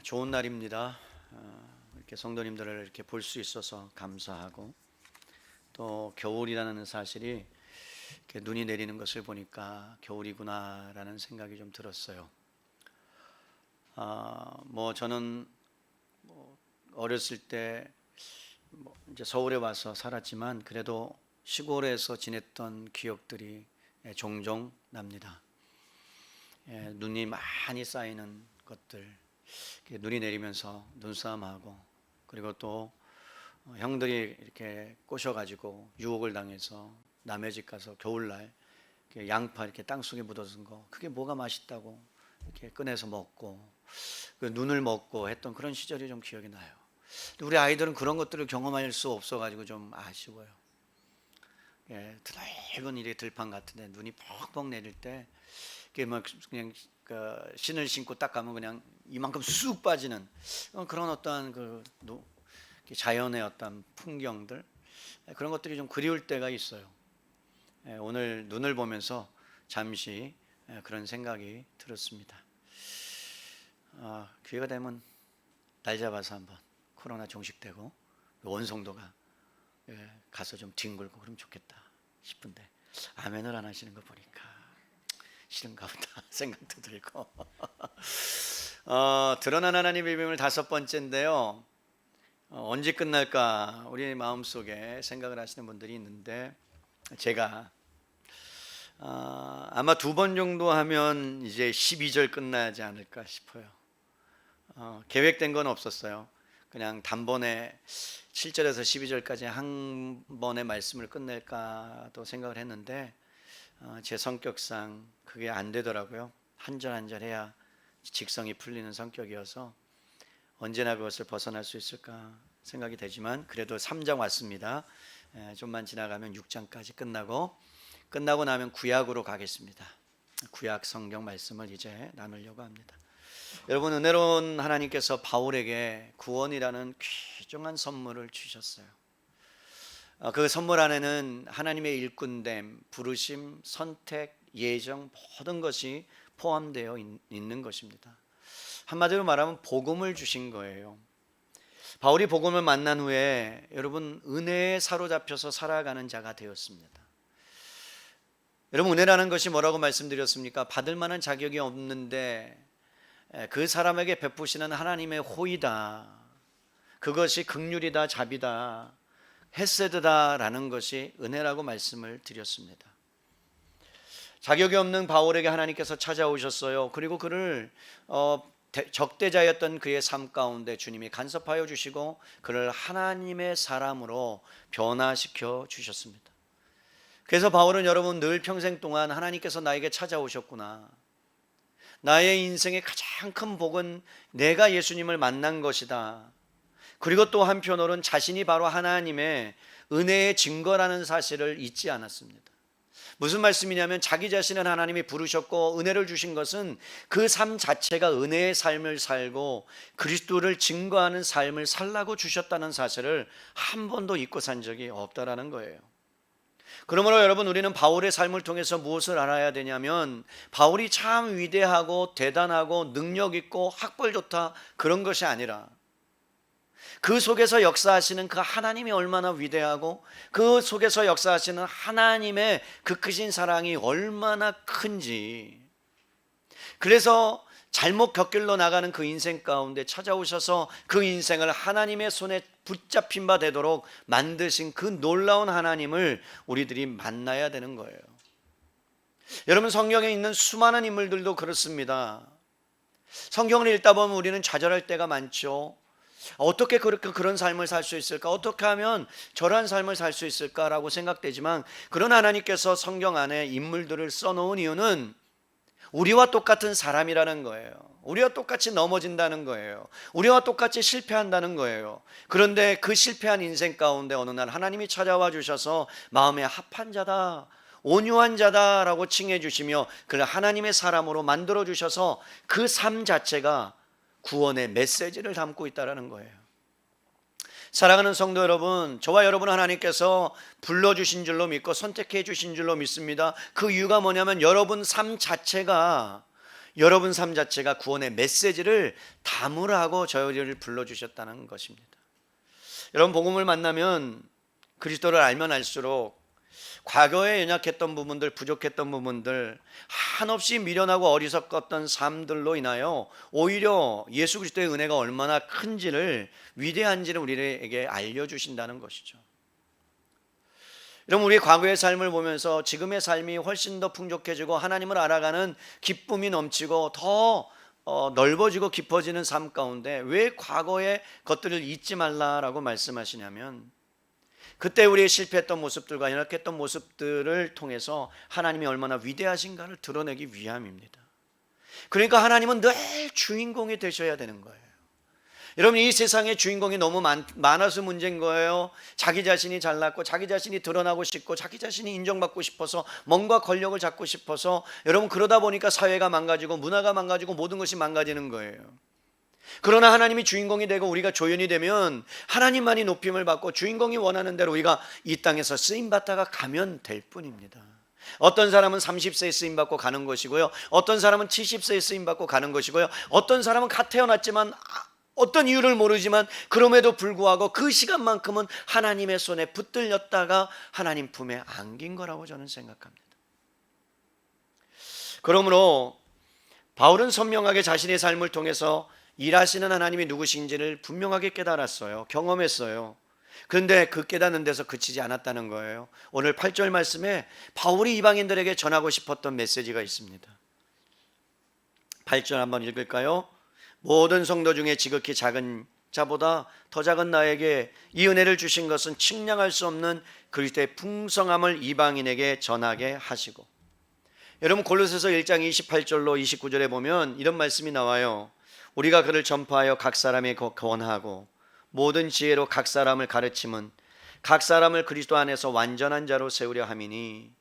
좋은 날입니다. 이렇게 성도님들을 이렇게 볼 수 있어서 감사하고, 또 겨울이라는 사실이 이렇게 눈이 내리는 것을 보니까 겨울이구나라는 생각이 좀 들었어요. 저는 어렸을 때 이제 서울에 와서 살았지만 그래도 시골에서 지냈던 기억들이 종종 납니다. 눈이 많이 쌓이는 것들, 눈이 내리면서 눈싸움하고, 그리고 또 형들이 이렇게 꼬셔가지고 유혹을 당해서 남의 집 가서 겨울날 양파 이렇게 땅속에 묻어진 거, 그게 뭐가 맛있다고 이렇게 꺼내서 먹고, 그 눈을 먹고 했던 그런 시절이 좀 기억이 나요. 우리 아이들은 그런 것들을 경험할 수 없어가지고 좀 아쉬워요. 드넓은 이렇게 들판 같은데 눈이 퍽퍽 내릴 때 이게 막 그냥 신을 신고 딱 가면 그냥 이만큼 쑥 빠지는 그런 어떠한 자연의 어떤 풍경들, 그런 것들이 좀 그리울 때가 있어요. 오늘 눈을 보면서 잠시 그런 생각이 들었습니다. 기회가 되면 날 잡아서 한번 코로나 종식되고 원성도가 가서 좀 뒹굴고 그러면 좋겠다 싶은데, 아멘을 안 하시는 거 보니까 싫은가 보다 생각도 들고. 드러난 하나님의 비밀 5번째인데요. 언제 끝날까 우리 마음속에 생각을 하시는 분들이 있는데, 제가 아마 2번 정도 하면 이제 12절 끝나지 않을까 싶어요. 계획된 건 없었어요. 그냥 단번에 7절에서 12절까지 한 번의 말씀을 끝낼까도 생각을 했는데, 제 성격상 그게 안 되더라고요. 한 절 한 절 해야 직성이 풀리는 성격이어서 언제나 그것을 벗어날 수 있을까 생각이 되지만, 그래도 3장 왔습니다. 좀만 지나가면 6장까지 끝나고 나면 구약으로 가겠습니다. 구약 성경 말씀을 이제 나누려고 합니다. 여러분, 은혜로운 하나님께서 바울에게 구원이라는 귀중한 선물을 주셨어요. 그 선물 안에는 하나님의 일꾼됨, 부르심, 선택, 예정, 모든 것이 포함되어 있는 것입니다. 한마디로 말하면 복음을 주신 거예요. 바울이 복음을 만난 후에 여러분, 은혜에 사로잡혀서 살아가는 자가 되었습니다. 여러분, 은혜라는 것이 뭐라고 말씀드렸습니까? 받을 만한 자격이 없는데 그 사람에게 베푸시는 하나님의 호의다, 그것이 긍휼이다, 자비다, 헤세드다라는 것이 은혜라고 말씀을 드렸습니다. 자격이 없는 바울에게 하나님께서 찾아오셨어요. 그리고 그를 적대자였던 그의 삶 가운데 주님이 간섭하여 주시고 그를 하나님의 사람으로 변화시켜 주셨습니다. 그래서 바울은 여러분, 늘 평생 동안 하나님께서 나에게 찾아오셨구나, 나의 인생의 가장 큰 복은 내가 예수님을 만난 것이다, 그리고 또 한편으로는 자신이 바로 하나님의 은혜의 증거라는 사실을 잊지 않았습니다. 무슨 말씀이냐면, 자기 자신은 하나님이 부르셨고 은혜를 주신 것은 그 삶 자체가 은혜의 삶을 살고 그리스도를 증거하는 삶을 살라고 주셨다는 사실을 한 번도 잊고 산 적이 없다라는 거예요. 그러므로 여러분, 우리는 바울의 삶을 통해서 무엇을 알아야 되냐면, 바울이 참 위대하고 대단하고 능력 있고 학벌 좋다, 그런 것이 아니라 그 속에서 역사하시는 그 하나님이 얼마나 위대하고, 그 속에서 역사하시는 하나님의 그 크신 사랑이 얼마나 큰지, 그래서 잘못 곁길로 나가는 그 인생 가운데 찾아오셔서 그 인생을 하나님의 손에 붙잡힌 바 되도록 만드신 그 놀라운 하나님을 우리들이 만나야 되는 거예요. 여러분, 성경에 있는 수많은 인물들도 그렇습니다. 성경을 읽다 보면 우리는 좌절할 때가 많죠. 어떻게 그렇게 그런 삶을 살 수 있을까? 어떻게 하면 저러한 삶을 살 수 있을까라고 생각되지만, 그런 하나님께서 성경 안에 인물들을 써놓은 이유는 우리와 똑같은 사람이라는 거예요. 우리와 똑같이 넘어진다는 거예요. 우리와 똑같이 실패한다는 거예요. 그런데 그 실패한 인생 가운데 어느 날 하나님이 찾아와 주셔서 마음에 합한 자다, 온유한 자다라고 칭해 주시며 그를 하나님의 사람으로 만들어 주셔서 그 삶 자체가 구원의 메시지를 담고 있다는 거예요. 사랑하는 성도 여러분, 저와 여러분 하나님께서 불러주신 줄로 믿고 선택해 주신 줄로 믿습니다. 그 이유가 뭐냐면, 여러분 삶 자체가 여러분 삶 자체가 구원의 메시지를 담으라고 저희를 불러주셨다는 것입니다. 여러분, 복음을 만나면, 그리스도를 알면 알수록 과거에 연약했던 부분들, 부족했던 부분들, 한없이 미련하고 어리석었던 삶들로 인하여 오히려 예수 그리스도의 은혜가 얼마나 큰지를, 위대한지를 우리에게 알려주신다는 것이죠. 여러분, 우리의 과거의 삶을 보면서 지금의 삶이 훨씬 더 풍족해지고 하나님을 알아가는 기쁨이 넘치고 더 넓어지고 깊어지는 삶 가운데 왜 과거의 것들을 잊지 말라라고 말씀하시냐면, 그때 우리의 실패했던 모습들과 연약했던 모습들을 통해서 하나님이 얼마나 위대하신가를 드러내기 위함입니다. 그러니까 하나님은 늘 주인공이 되셔야 되는 거예요. 여러분, 이 세상에 주인공이 너무 많아서 문제인 거예요. 자기 자신이 잘났고 자기 자신이 드러나고 싶고 자기 자신이 인정받고 싶어서 뭔가 권력을 잡고 싶어서, 여러분, 그러다 보니까 사회가 망가지고 문화가 망가지고 모든 것이 망가지는 거예요. 그러나 하나님이 주인공이 되고 우리가 조연이 되면 하나님만이 높임을 받고 주인공이 원하는 대로 우리가 이 땅에서 쓰임받다가 가면 될 뿐입니다. 어떤 사람은 30세에 쓰임받고 가는 것이고요, 어떤 사람은 70세에 쓰임받고 가는 것이고요, 어떤 사람은 갓 태어났지만 어떤 이유를 모르지만 그럼에도 불구하고 그 시간만큼은 하나님의 손에 붙들렸다가 하나님 품에 안긴 거라고 저는 생각합니다. 그러므로 바울은 선명하게 자신의 삶을 통해서 일하시는 하나님이 누구신지를 분명하게 깨달았어요. 경험했어요. 그런데 그 깨닫는 데서 그치지 않았다는 거예요. 오늘 8절 말씀에 바울이 이방인들에게 전하고 싶었던 메시지가 있습니다. 8절 한번 읽을까요? 모든 성도 중에 지극히 작은 자보다 더 작은 나에게 이 은혜를 주신 것은 측량할 수 없는 그리스도의 풍성함을 이방인에게 전하게 하시고. 여러분, 골로새서 1장 28절로 29절에 보면 이런 말씀이 나와요. 우리가 그를 전파하여 각 사람에 권하고 모든 지혜로 각 사람을 가르침은 각 사람을 그리스도 안에서 완전한 자로 세우려 함이니,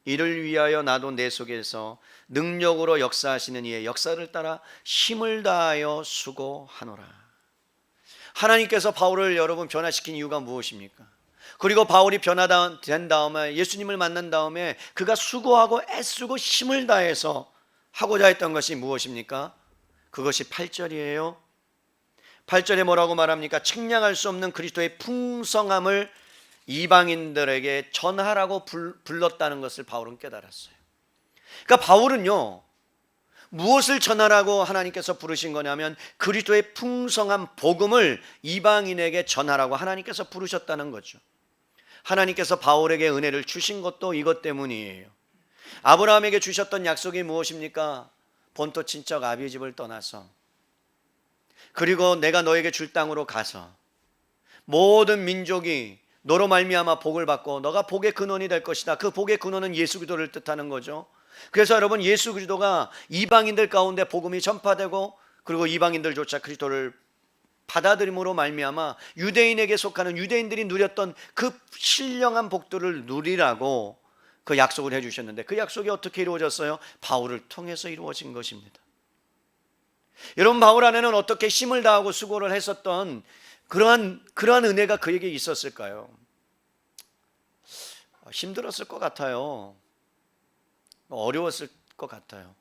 이를 위하여 나도 내 속에서 능력으로 역사하시는 이의 역사를 따라 힘을 다하여 수고하노라. 하나님께서 바울을 여러분 변화시킨 이유가 무엇입니까? 그리고 바울이 변화된 다음에 예수님을 만난 다음에 그가 수고하고 애쓰고 힘을 다해서 하고자 했던 것이 무엇입니까? 그것이 8절이에요. 8절에 뭐라고 말합니까? 측량할 수 없는 그리스도의 풍성함을 이방인들에게 전하라고 불렀다는 것을 바울은 깨달았어요. 그러니까 바울은요, 무엇을 전하라고 하나님께서 부르신 거냐면 그리스도의 풍성한 복음을 이방인에게 전하라고 하나님께서 부르셨다는 거죠. 하나님께서 바울에게 은혜를 주신 것도 이것 때문이에요. 아브라함에게 주셨던 약속이 무엇입니까? 본토 친척 아비의 집을 떠나서, 그리고 내가 너에게 줄 땅으로 가서 모든 민족이 너로 말미암아 복을 받고 너가 복의 근원이 될 것이다. 그 복의 근원은 예수 그리스도를 뜻하는 거죠. 그래서 여러분, 예수 그리스도가 이방인들 가운데 복음이 전파되고 그리고 이방인들조차 그리스도를 받아들임으로 말미암아 유대인에게 속하는 유대인들이 누렸던 그 신령한 복들을 누리라고 그 약속을 해주셨는데, 그 약속이 어떻게 이루어졌어요? 바울을 통해서 이루어진 것입니다. 여러분, 바울 안에는 어떻게 힘을 다하고 수고를 했었던 그러한 은혜가 그에게 있었을까요? 힘들었을 것 같아요. 어려웠을 것 같아요.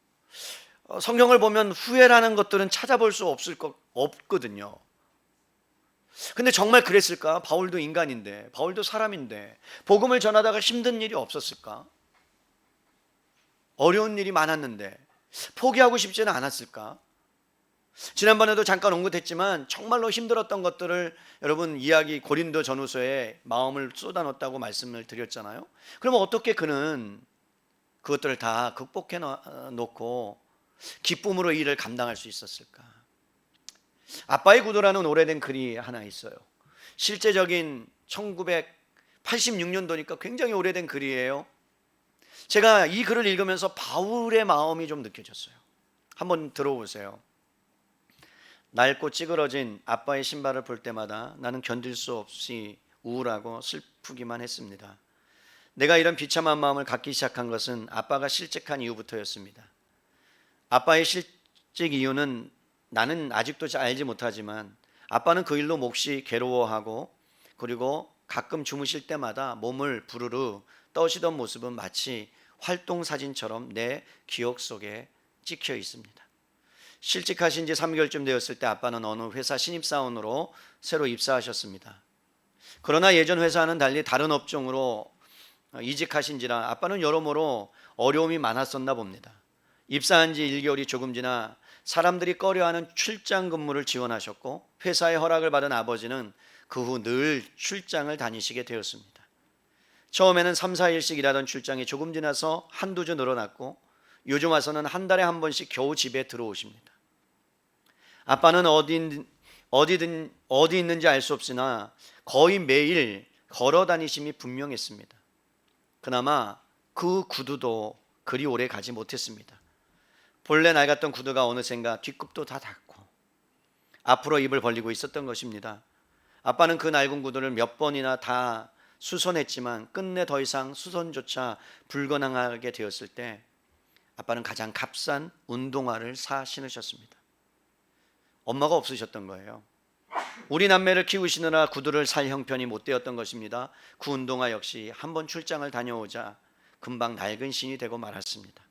성경을 보면 후회라는 것들은 찾아볼 수 없거든요. 근데 정말 그랬을까? 바울도 인간인데, 바울도 사람인데 복음을 전하다가 힘든 일이 없었을까? 어려운 일이 많았는데 포기하고 싶지는 않았을까? 지난번에도 잠깐 언급했지만 정말로 힘들었던 것들을 여러분 고린도 전후서에 마음을 쏟아놓았다고 말씀을 드렸잖아요. 그러면 어떻게 그는 그것들을 다 극복해 놓고 기쁨으로 이 일을 감당할 수 있었을까? 아빠의 구도라는 오래된 글이 하나 있어요. 실제적인 1986년도니까 굉장히 오래된 글이에요. 제가 이 글을 읽으면서 바울의 마음이 좀 느껴졌어요. 한번 들어보세요. 낡고 찌그러진 아빠의 신발을 볼 때마다 나는 견딜 수 없이 우울하고 슬프기만 했습니다. 내가 이런 비참한 마음을 갖기 시작한 것은 아빠가 실직한 이후부터였습니다. 아빠의 실직 이유는 나는 아직도 알지 못하지만 아빠는 그 일로 몹시 괴로워하고, 그리고 가끔 주무실 때마다 몸을 부르르 떠시던 모습은 마치 활동 사진처럼 내 기억 속에 찍혀 있습니다. 실직하신 지 3개월쯤 되었을 때 아빠는 어느 회사 신입사원으로 새로 입사하셨습니다. 그러나 예전 회사와는 달리 다른 업종으로 이직하신지라 아빠는 여러모로 어려움이 많았었나 봅니다. 입사한 지 1개월이 조금 지나 사람들이 꺼려하는 출장 근무를 지원하셨고, 회사의 허락을 받은 아버지는 그 후 늘 출장을 다니시게 되었습니다. 처음에는 3, 4일씩 일하던 출장이 조금 지나서 한두 주 늘어났고, 요즘 와서는 한 달에 한 번씩 겨우 집에 들어오십니다. 아빠는 어디 있는지 알 수 없으나 거의 매일 걸어 다니심이 분명했습니다. 그나마 그 구두도 그리 오래 가지 못했습니다. 본래 낡았던 구두가 어느샌가 뒷굽도 다 닳고 앞으로 입을 벌리고 있었던 것입니다. 아빠는 그 낡은 구두를 몇 번이나 다 수선했지만 끝내 더 이상 수선조차 불가능하게 되었을 때 아빠는 가장 값싼 운동화를 사 신으셨습니다. 엄마가 없으셨던 거예요. 우리 남매를 키우시느라 구두를 살 형편이 못 되었던 것입니다. 그 운동화 역시 한번 출장을 다녀오자 금방 낡은 신이 되고 말았습니다.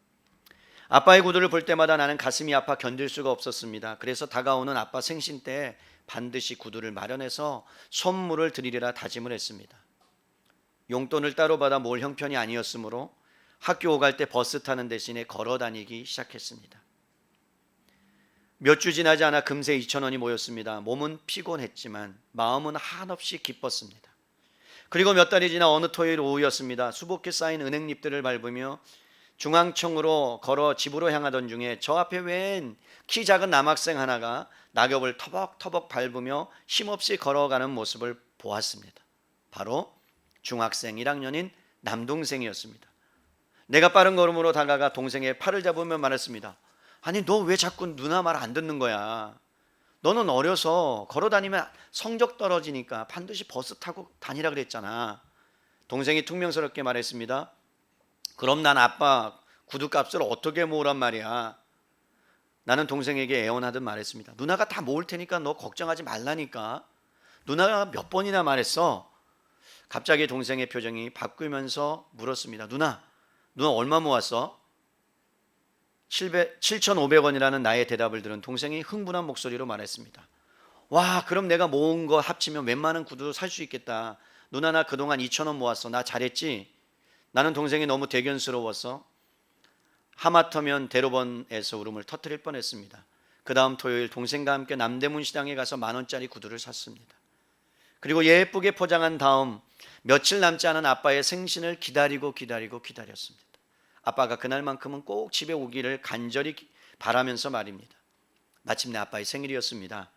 아빠의 구두를 볼 때마다 나는 가슴이 아파 견딜 수가 없었습니다. 그래서 다가오는 아빠 생신 때 반드시 구두를 마련해서 선물을 드리리라 다짐을 했습니다. 용돈을 따로 받아 모을 형편이 아니었으므로 학교 오갈 때 버스 타는 대신에 걸어 다니기 시작했습니다. 몇 주 지나지 않아 금세 2,000원이 모였습니다. 몸은 피곤했지만 마음은 한없이 기뻤습니다. 그리고 몇 달이 지나 어느 토요일 오후였습니다. 수북히 쌓인 은행잎들을 밟으며 중앙청으로 걸어 집으로 향하던 중에 저 앞에 웬 키 작은 남학생 하나가 낙엽을 터벅터벅 밟으며 힘없이 걸어가는 모습을 보았습니다. 바로 중학생 1학년인 남동생이었습니다. 내가 빠른 걸음으로 다가가 동생의 팔을 잡으며 말했습니다. 아니, 너 왜 자꾸 누나 말 안 듣는 거야? 너는 어려서 걸어 다니면 성적 떨어지니까 반드시 버스 타고 다니라 그랬잖아. 동생이 퉁명스럽게 말했습니다. 그럼 난 아빠 구두값을 어떻게 모으란 말이야? 나는 동생에게 애원하듯 말했습니다. 누나가 다 모을 테니까 너 걱정하지 말라니까. 누나가 몇 번이나 말했어. 갑자기 동생의 표정이 바뀌면서 물었습니다. 누나 얼마 모았어? 7,500원이라는 나의 대답을 들은 동생이 흥분한 목소리로 말했습니다. 와, 그럼 내가 모은 거 합치면 웬만한 구두 살 수 있겠다. 누나 나 그동안 2,000원 모았어. 나 잘했지? 나는 동생이 너무 대견스러워서 하마터면 대로변에서 울음을 터뜨릴 뻔했습니다. 그 다음 토요일 동생과 함께 남대문 시장에 가서 10,000원짜리 구두를 샀습니다. 그리고 예쁘게 포장한 다음 며칠 남지 않은 아빠의 생신을 기다렸습니다. 아빠가 그날만큼은 꼭 집에 오기를 간절히 바라면서 말입니다. 마침내 아빠의 생일이었습니다.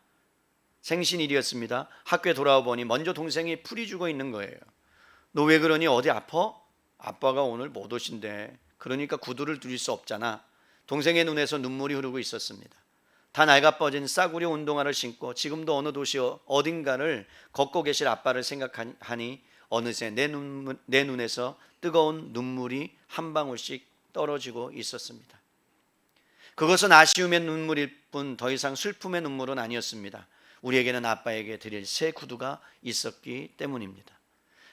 생신일이었습니다. 학교에 돌아와 보니 먼저 동생이 풀이 주고 있는 거예요. 너 왜 그러니? 어디 아파? 아빠가 오늘 못 오신대. 그러니까 구두를 드릴 수 없잖아. 동생의 눈에서 눈물이 흐르고 있었습니다. 다 낡아빠진 싸구려 운동화를 신고 지금도 어느 도시 어딘가를 걷고 계실 아빠를 생각하니 어느새 내 눈에서 뜨거운 눈물이 한 방울씩 떨어지고 있었습니다. 그것은 아쉬움의 눈물일 뿐 더 이상 슬픔의 눈물은 아니었습니다. 우리에게는 아빠에게 드릴 새 구두가 있었기 때문입니다.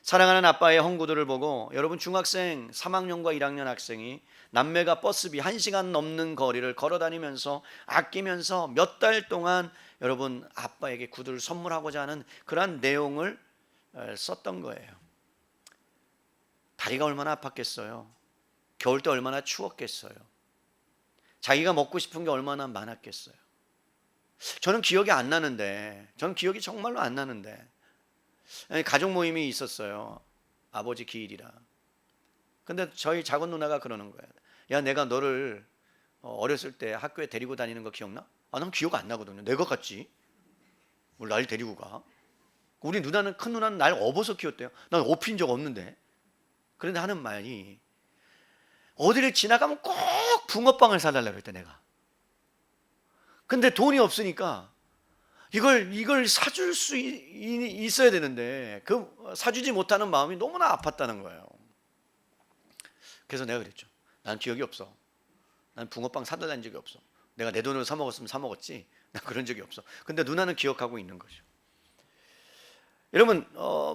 사랑하는 아빠의 헝구두를 보고 여러분, 중학생 3학년과 1학년 학생이 남매가 버스비 1시간 넘는 거리를 걸어다니면서 아끼면서 몇 달 동안 여러분 아빠에게 구두를 선물하고자 하는 그러한 내용을 썼던 거예요. 다리가 얼마나 아팠겠어요. 겨울 때 얼마나 추웠겠어요. 자기가 먹고 싶은 게 얼마나 많았겠어요. 저는 기억이 정말로 안 나는데 가족 모임이 있었어요. 아버지 기일이라. 근데 저희 작은 누나가 그러는 거예요. 야, 내가 너를 어렸을 때 학교에 데리고 다니는 거 기억나? 난 기억 안 나거든요. 내가 갔지. 뭘 날 데리고 가? 우리 큰 누나는 날 업어서 키웠대요. 난 업힌 적 없는데. 그런데 하는 말이 어디를 지나가면 꼭 붕어빵을 사달라고 그랬대, 내가. 근데 돈이 없으니까 이걸 사줄 수 있어야 되는데 그 사주지 못하는 마음이 너무나 아팠다는 거예요. 그래서 내가 그랬죠. 난 기억이 없어. 난 붕어빵 사달라는 적이 없어. 내가 내 돈으로 사 먹었으면 사 먹었지. 난 그런 적이 없어. 근데 누나는 기억하고 있는 거죠. 여러분,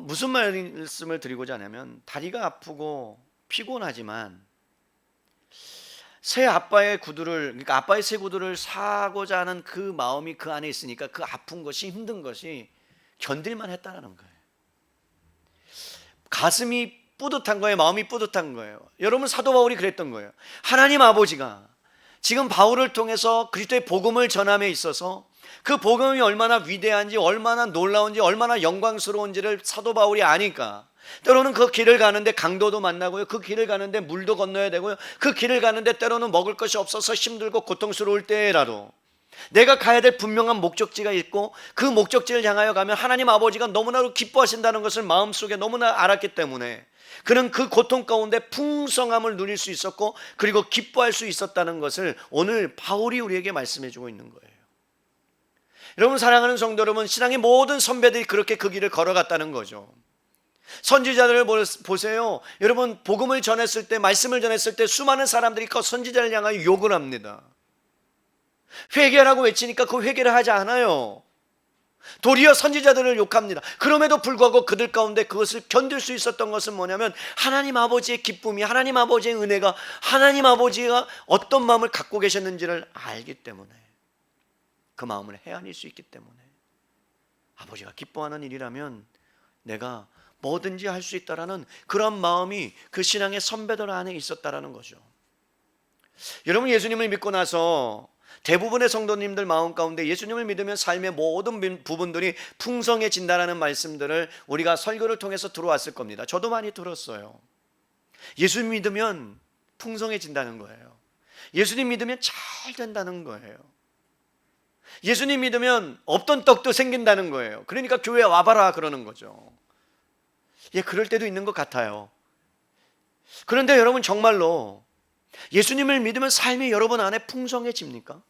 무슨 말씀을 드리고자 하냐면 다리가 아프고 피곤하지만 새 아빠의 구두를, 그러니까 아빠의 새 구두를 사고자 하는 그 마음이 그 안에 있으니까 그 아픈 것이, 힘든 것이 견딜만 했다는 거예요. 가슴이 뿌듯한 거예요. 마음이 뿌듯한 거예요. 여러분, 사도 바울이 그랬던 거예요. 하나님 아버지가 지금 바울을 통해서 그리스도의 복음을 전함에 있어서 그 복음이 얼마나 위대한지, 얼마나 놀라운지, 얼마나 영광스러운지를 사도 바울이 아니까 때로는 그 길을 가는데 강도도 만나고요, 그 길을 가는데 물도 건너야 되고요, 그 길을 가는데 때로는 먹을 것이 없어서 힘들고 고통스러울 때라도 내가 가야 될 분명한 목적지가 있고 그 목적지를 향하여 가면 하나님 아버지가 너무나도 기뻐하신다는 것을 마음속에 너무나 알았기 때문에 그는 그 고통 가운데 풍성함을 누릴 수 있었고 그리고 기뻐할 수 있었다는 것을 오늘 바울이 우리에게 말씀해 주고 있는 거예요. 여러분, 사랑하는 성도 여러분, 신앙의 모든 선배들이 그렇게 그 길을 걸어갔다는 거죠. 선지자들을 보세요. 여러분, 복음을 전했을 때, 말씀을 전했을 때 수많은 사람들이 그 선지자를 향하여 욕을 합니다. 회개하라고 외치니까 그 회개를 하지 않아요. 도리어 선지자들을 욕합니다. 그럼에도 불구하고 그들 가운데 그것을 견딜 수 있었던 것은 뭐냐면 하나님 아버지의 기쁨이, 하나님 아버지의 은혜가, 하나님 아버지가 어떤 마음을 갖고 계셨는지를 알기 때문에, 그 마음을 헤아릴 수 있기 때문에, 아버지가 기뻐하는 일이라면 내가 뭐든지 할 수 있다라는 그런 마음이 그 신앙의 선배들 안에 있었다라는 거죠. 여러분, 예수님을 믿고 나서 대부분의 성도님들 마음 가운데 예수님을 믿으면 삶의 모든 부분들이 풍성해진다라는 말씀들을 우리가 설교를 통해서 들어왔을 겁니다. 저도 많이 들었어요. 예수님 믿으면 풍성해진다는 거예요. 예수님 믿으면 잘 된다는 거예요. 예수님 믿으면 없던 떡도 생긴다는 거예요. 그러니까 교회에 와봐라 그러는 거죠. 예, 그럴 때도 있는 것 같아요. 그런데 여러분, 정말로 예수님을 믿으면 삶이 여러분 안에 풍성해집니까?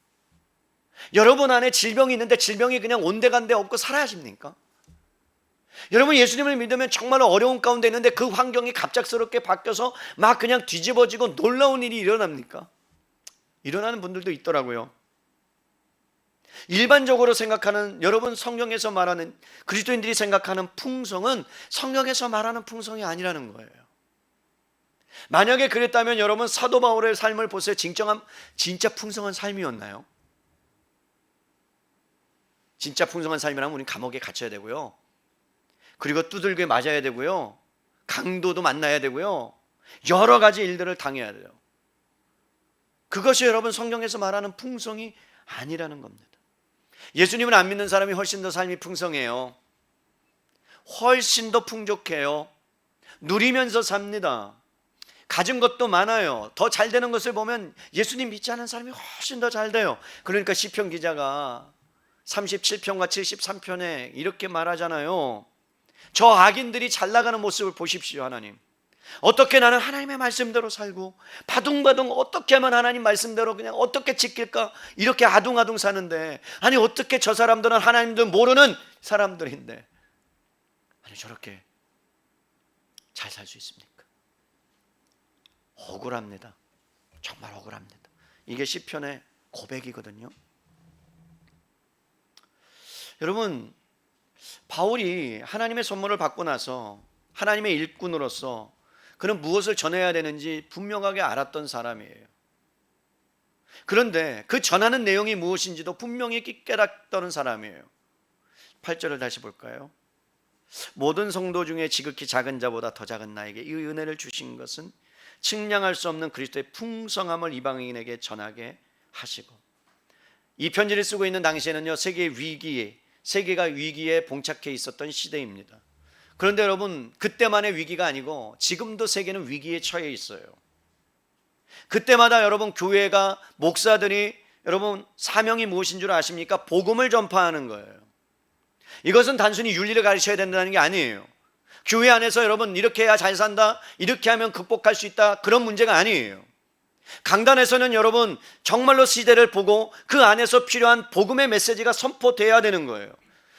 여러분 안에 질병이 있는데 질병이 그냥 온데간데 없고 사라집니까? 여러분, 예수님을 믿으면 정말로 어려운 가운데 있는데 그 환경이 갑작스럽게 바뀌어서 막 그냥 뒤집어지고 놀라운 일이 일어납니까? 일어나는 분들도 있더라고요. 일반적으로 생각하는, 여러분, 성경에서 말하는, 그리스도인들이 생각하는 풍성은 성경에서 말하는 풍성이 아니라는 거예요. 만약에 그랬다면 여러분, 사도 바울의 삶을 보세요. 진짜 풍성한 삶이었나요? 진짜 풍성한 삶이라면 우리는 감옥에 갇혀야 되고요, 그리고 두들겨 맞아야 되고요, 강도도 만나야 되고요, 여러 가지 일들을 당해야 돼요. 그것이 여러분 성경에서 말하는 풍성이 아니라는 겁니다. 예수님을 안 믿는 사람이 훨씬 더 삶이 풍성해요. 훨씬 더 풍족해요. 누리면서 삽니다. 가진 것도 많아요. 더 잘 되는 것을 보면 예수님 믿지 않은 사람이 훨씬 더 잘 돼요. 그러니까 시편 기자가 37편과 73편에 이렇게 말하잖아요. 저 악인들이 잘 나가는 모습을 보십시오. 하나님, 어떻게 나는 하나님의 말씀대로 살고 바둥바둥 어떻게 하면 하나님 말씀대로 그냥 어떻게 지킬까, 이렇게 아둥아둥 사는데, 아니 어떻게 저 사람들은 하나님도 모르는 사람들인데 아니 저렇게 잘 살 수 있습니까? 억울합니다. 정말 억울합니다. 이게 시편의 고백이거든요. 여러분, 바울이 하나님의 선물을 받고 나서 하나님의 일꾼으로서 그는 무엇을 전해야 되는지 분명하게 알았던 사람이에요. 그런데 그 전하는 내용이 무엇인지도 분명히 깨닫던 사람이에요. 8절을 다시 볼까요? 모든 성도 중에 지극히 작은 자보다 더 작은 나에게 이 은혜를 주신 것은 측량할 수 없는 그리스도의 풍성함을 이방인에게 전하게 하시고. 이 편지를 쓰고 있는 당시에는요, 세계가 위기에 봉착해 있었던 시대입니다. 그런데 여러분, 그때만의 위기가 아니고 지금도 세계는 위기에 처해 있어요. 그때마다 여러분, 교회가, 목사들이, 여러분 사명이 무엇인 줄 아십니까? 복음을 전파하는 거예요. 이것은 단순히 윤리를 가르쳐야 된다는 게 아니에요. 교회 안에서 여러분 이렇게 해야 잘 산다, 이렇게 하면 극복할 수 있다, 그런 문제가 아니에요. 강단에서는 여러분 정말로 시대를 보고 그 안에서 필요한 복음의 메시지가 선포돼야 되는 거예요.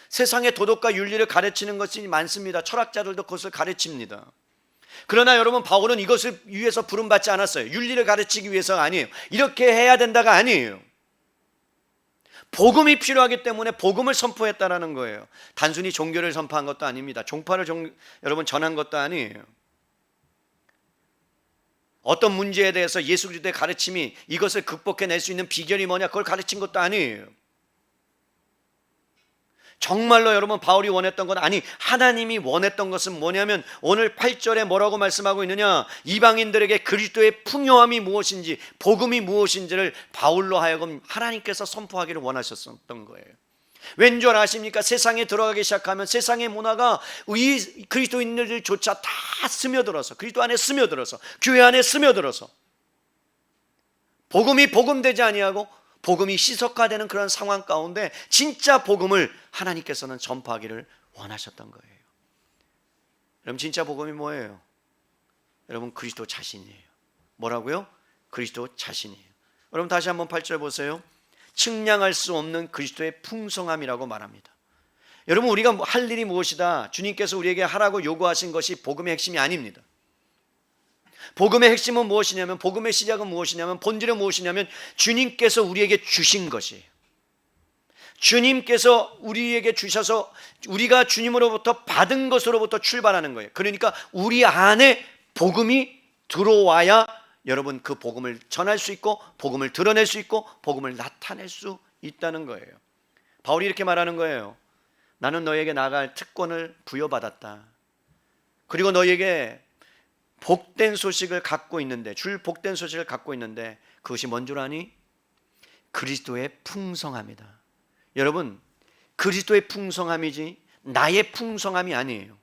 세상의 도덕과 윤리를 가르치는 것이 많습니다. 철학자들도 그것을 가르칩니다. 그러나 여러분, 바울은 이것을 위해서 부름받지 않았어요. 윤리를 가르치기 위해서가 아니에요. 이렇게 해야 된다가 아니에요. 복음이 필요하기 때문에 복음을 선포했다라는 거예요. 단순히 종교를 선포한 것도 아닙니다. 종파를 여러분 전한 것도 아니에요. 어떤 문제에 대해서 예수 그리스도의 가르침이 이것을 극복해낼 수 있는 비결이 뭐냐, 그걸 가르친 것도 아니에요. 정말로 여러분 바울이 원했던 건, 아니 하나님이 원했던 것은 뭐냐면, 오늘 8절에 뭐라고 말씀하고 있느냐, 이방인들에게 그리스도의 풍요함이 무엇인지, 복음이 무엇인지를 바울로 하여금 하나님께서 선포하기를 원하셨던 거예요. 왠 줄 아십니까? 세상에 들어가기 시작하면 세상의 문화가 이 그리스도인들조차 다 스며들어서, 그리스도 안에 스며들어서, 교회 안에 스며들어서 복음이 복음되지 아니하고 복음이 시석화되는 그런 상황 가운데 진짜 복음을 하나님께서는 전파하기를 원하셨던 거예요. 여러분, 진짜 복음이 뭐예요? 여러분, 그리스도 자신이에요. 뭐라고요? 그리스도 자신이에요. 여러분, 다시 한번 8절 보세요. 측량할 수 없는 그리스도의 풍성함이라고 말합니다. 여러분, 우리가 할 일이 무엇이다, 주님께서 우리에게 하라고 요구하신 것이 복음의 핵심이 아닙니다. 복음의 핵심은 무엇이냐면, 복음의 시작은 무엇이냐면, 본질은 무엇이냐면 주님께서 우리에게 주신 것이에요. 주님께서 우리에게 주셔서 우리가 주님으로부터 받은 것으로부터 출발하는 거예요. 그러니까 우리 안에 복음이 들어와야 여러분 그 복음을 전할 수 있고, 복음을 드러낼 수 있고, 복음을 나타낼 수 있다는 거예요. 바울이 이렇게 말하는 거예요. 나는 너에게 나아갈 특권을 부여받았다. 그리고 너에게 복된 소식을 갖고 있는데, 줄 복된 소식을 갖고 있는데, 그것이 뭔 줄 아니? 그리스도의 풍성함이다. 여러분, 그리스도의 풍성함이지 나의 풍성함이 아니에요.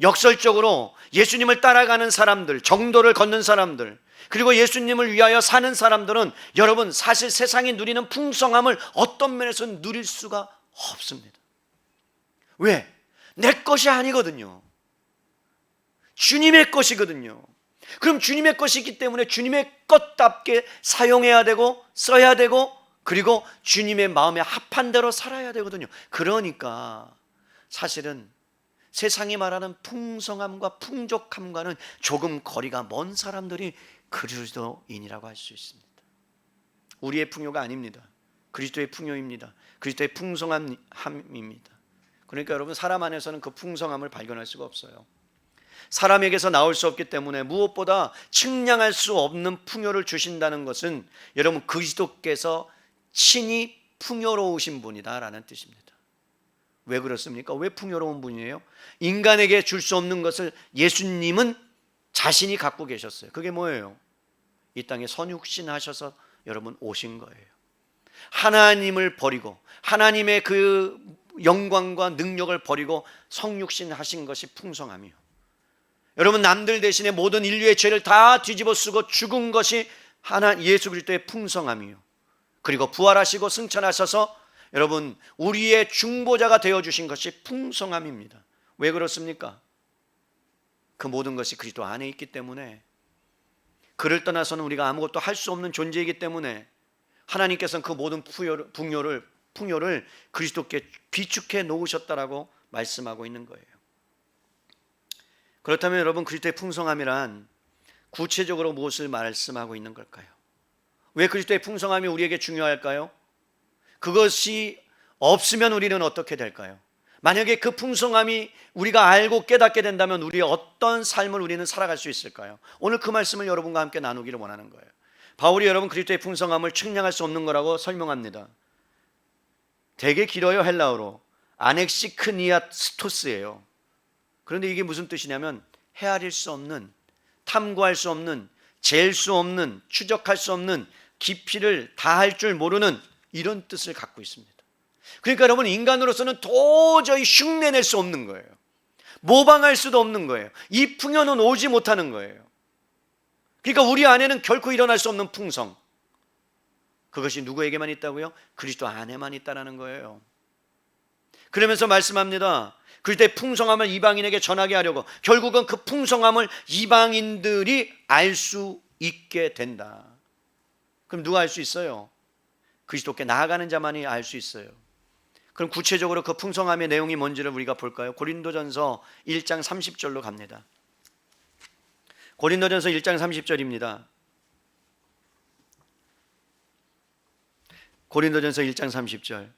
역설적으로 예수님을 따라가는 사람들, 정도를 걷는 사람들, 그리고 예수님을 위하여 사는 사람들은 여러분 사실 세상이 누리는 풍성함을 어떤 면에서는 누릴 수가 없습니다. 왜? 내 것이 아니거든요. 주님의 것이거든요. 그럼 주님의 것이기 때문에 주님의 것답게 사용해야 되고, 써야 되고, 그리고 주님의 마음에 합한 대로 살아야 되거든요. 그러니까 사실은 세상이 말하는 풍성함과 풍족함과는 조금 거리가 먼 사람들이 그리스도인이라고 할 수 있습니다. 우리의 풍요가 아닙니다. 그리스도의 풍요입니다. 그리스도의 풍성함입니다. 그러니까 여러분, 사람 안에서는 그 풍성함을 발견할 수가 없어요. 사람에게서 나올 수 없기 때문에 무엇보다 측량할 수 없는 풍요를 주신다는 것은 여러분 그리스도께서 친히 풍요로우신 분이다라는 뜻입니다. 왜 그렇습니까? 왜 풍요로운 분이에요? 인간에게 줄 수 없는 것을 예수님은 자신이 갖고 계셨어요. 그게 뭐예요? 이 땅에 선육신 하셔서 여러분 오신 거예요. 하나님을 버리고, 하나님의 그 영광과 능력을 버리고 성육신 하신 것이 풍성함이요. 여러분, 남들 대신에 모든 인류의 죄를 다 뒤집어 쓰고 죽은 것이 예수 그리스도의 풍성함이요. 그리고 부활하시고 승천하셔서 여러분 우리의 중보자가 되어주신 것이 풍성함입니다. 왜 그렇습니까? 그 모든 것이 그리스도 안에 있기 때문에, 그를 떠나서는 우리가 아무것도 할 수 없는 존재이기 때문에 하나님께서는 그 모든 풍요를 그리스도께 비축해 놓으셨다라고 말씀하고 있는 거예요. 그렇다면 여러분, 그리스도의 풍성함이란 구체적으로 무엇을 말씀하고 있는 걸까요? 왜 그리스도의 풍성함이 우리에게 중요할까요? 그것이 없으면 우리는 어떻게 될까요? 만약에 그 풍성함이 우리가 알고 깨닫게 된다면 우리의 어떤 삶을 우리는 살아갈 수 있을까요? 오늘 그 말씀을 여러분과 함께 나누기를 원하는 거예요. 바울이 여러분 그리스도의 풍성함을 측량할 수 없는 거라고 설명합니다. 되게 길어요. 헬라어로 아넥시크니아스토스예요. 그런데 이게 무슨 뜻이냐면 헤아릴 수 없는, 탐구할 수 없는, 잴 수 없는, 추적할 수 없는, 깊이를 다할 줄 모르는 이런 뜻을 갖고 있습니다. 그러니까 여러분, 인간으로서는 도저히 흉내낼 수 없는 거예요. 모방할 수도 없는 거예요. 이 풍요는 오지 못하는 거예요. 그러니까 우리 안에는 결코 일어날 수 없는 풍성, 그것이 누구에게만 있다고요? 그리스도 안에만 있다는 거예요. 그러면서 말씀합니다. 그리스도의 풍성함을 이방인에게 전하게 하려고 결국은 그 풍성함을 이방인들이 알 수 있게 된다. 그럼 누가 알 수 있어요? 그리스도께 나아가는 자만이 알 수 있어요. 그럼 구체적으로 그 풍성함의 내용이 뭔지를 우리가 볼까요? 고린도전서 1장 30절로 갑니다. 고린도전서 1장 30절입니다. 고린도전서 1장 30절.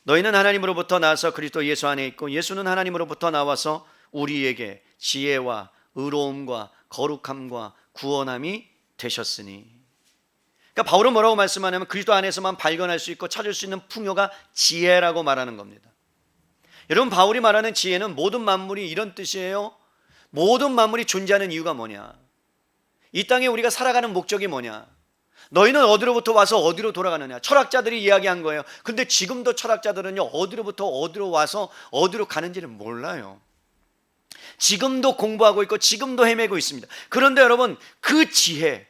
너희는 하나님으로부터 나와서 그리스도 예수 안에 있고 예수는 하나님으로부터 나와서 우리에게 지혜와 의로움과 거룩함과 구원함이 되셨으니. 그러니까 바울은 뭐라고 말씀하냐면 그리스도 안에서만 발견할 수 있고 찾을 수 있는 풍요가 지혜라고 말하는 겁니다. 여러분, 바울이 말하는 지혜는 모든 만물이 이런 뜻이에요. 모든 만물이 존재하는 이유가 뭐냐? 이 땅에 우리가 살아가는 목적이 뭐냐? 너희는 어디로부터 와서 어디로 돌아가느냐? 철학자들이 이야기한 거예요. 근데 지금도 철학자들은요, 어디로부터 어디로 와서 어디로 가는지를 몰라요. 지금도 공부하고 있고 지금도 헤매고 있습니다. 그런데 여러분, 그 지혜,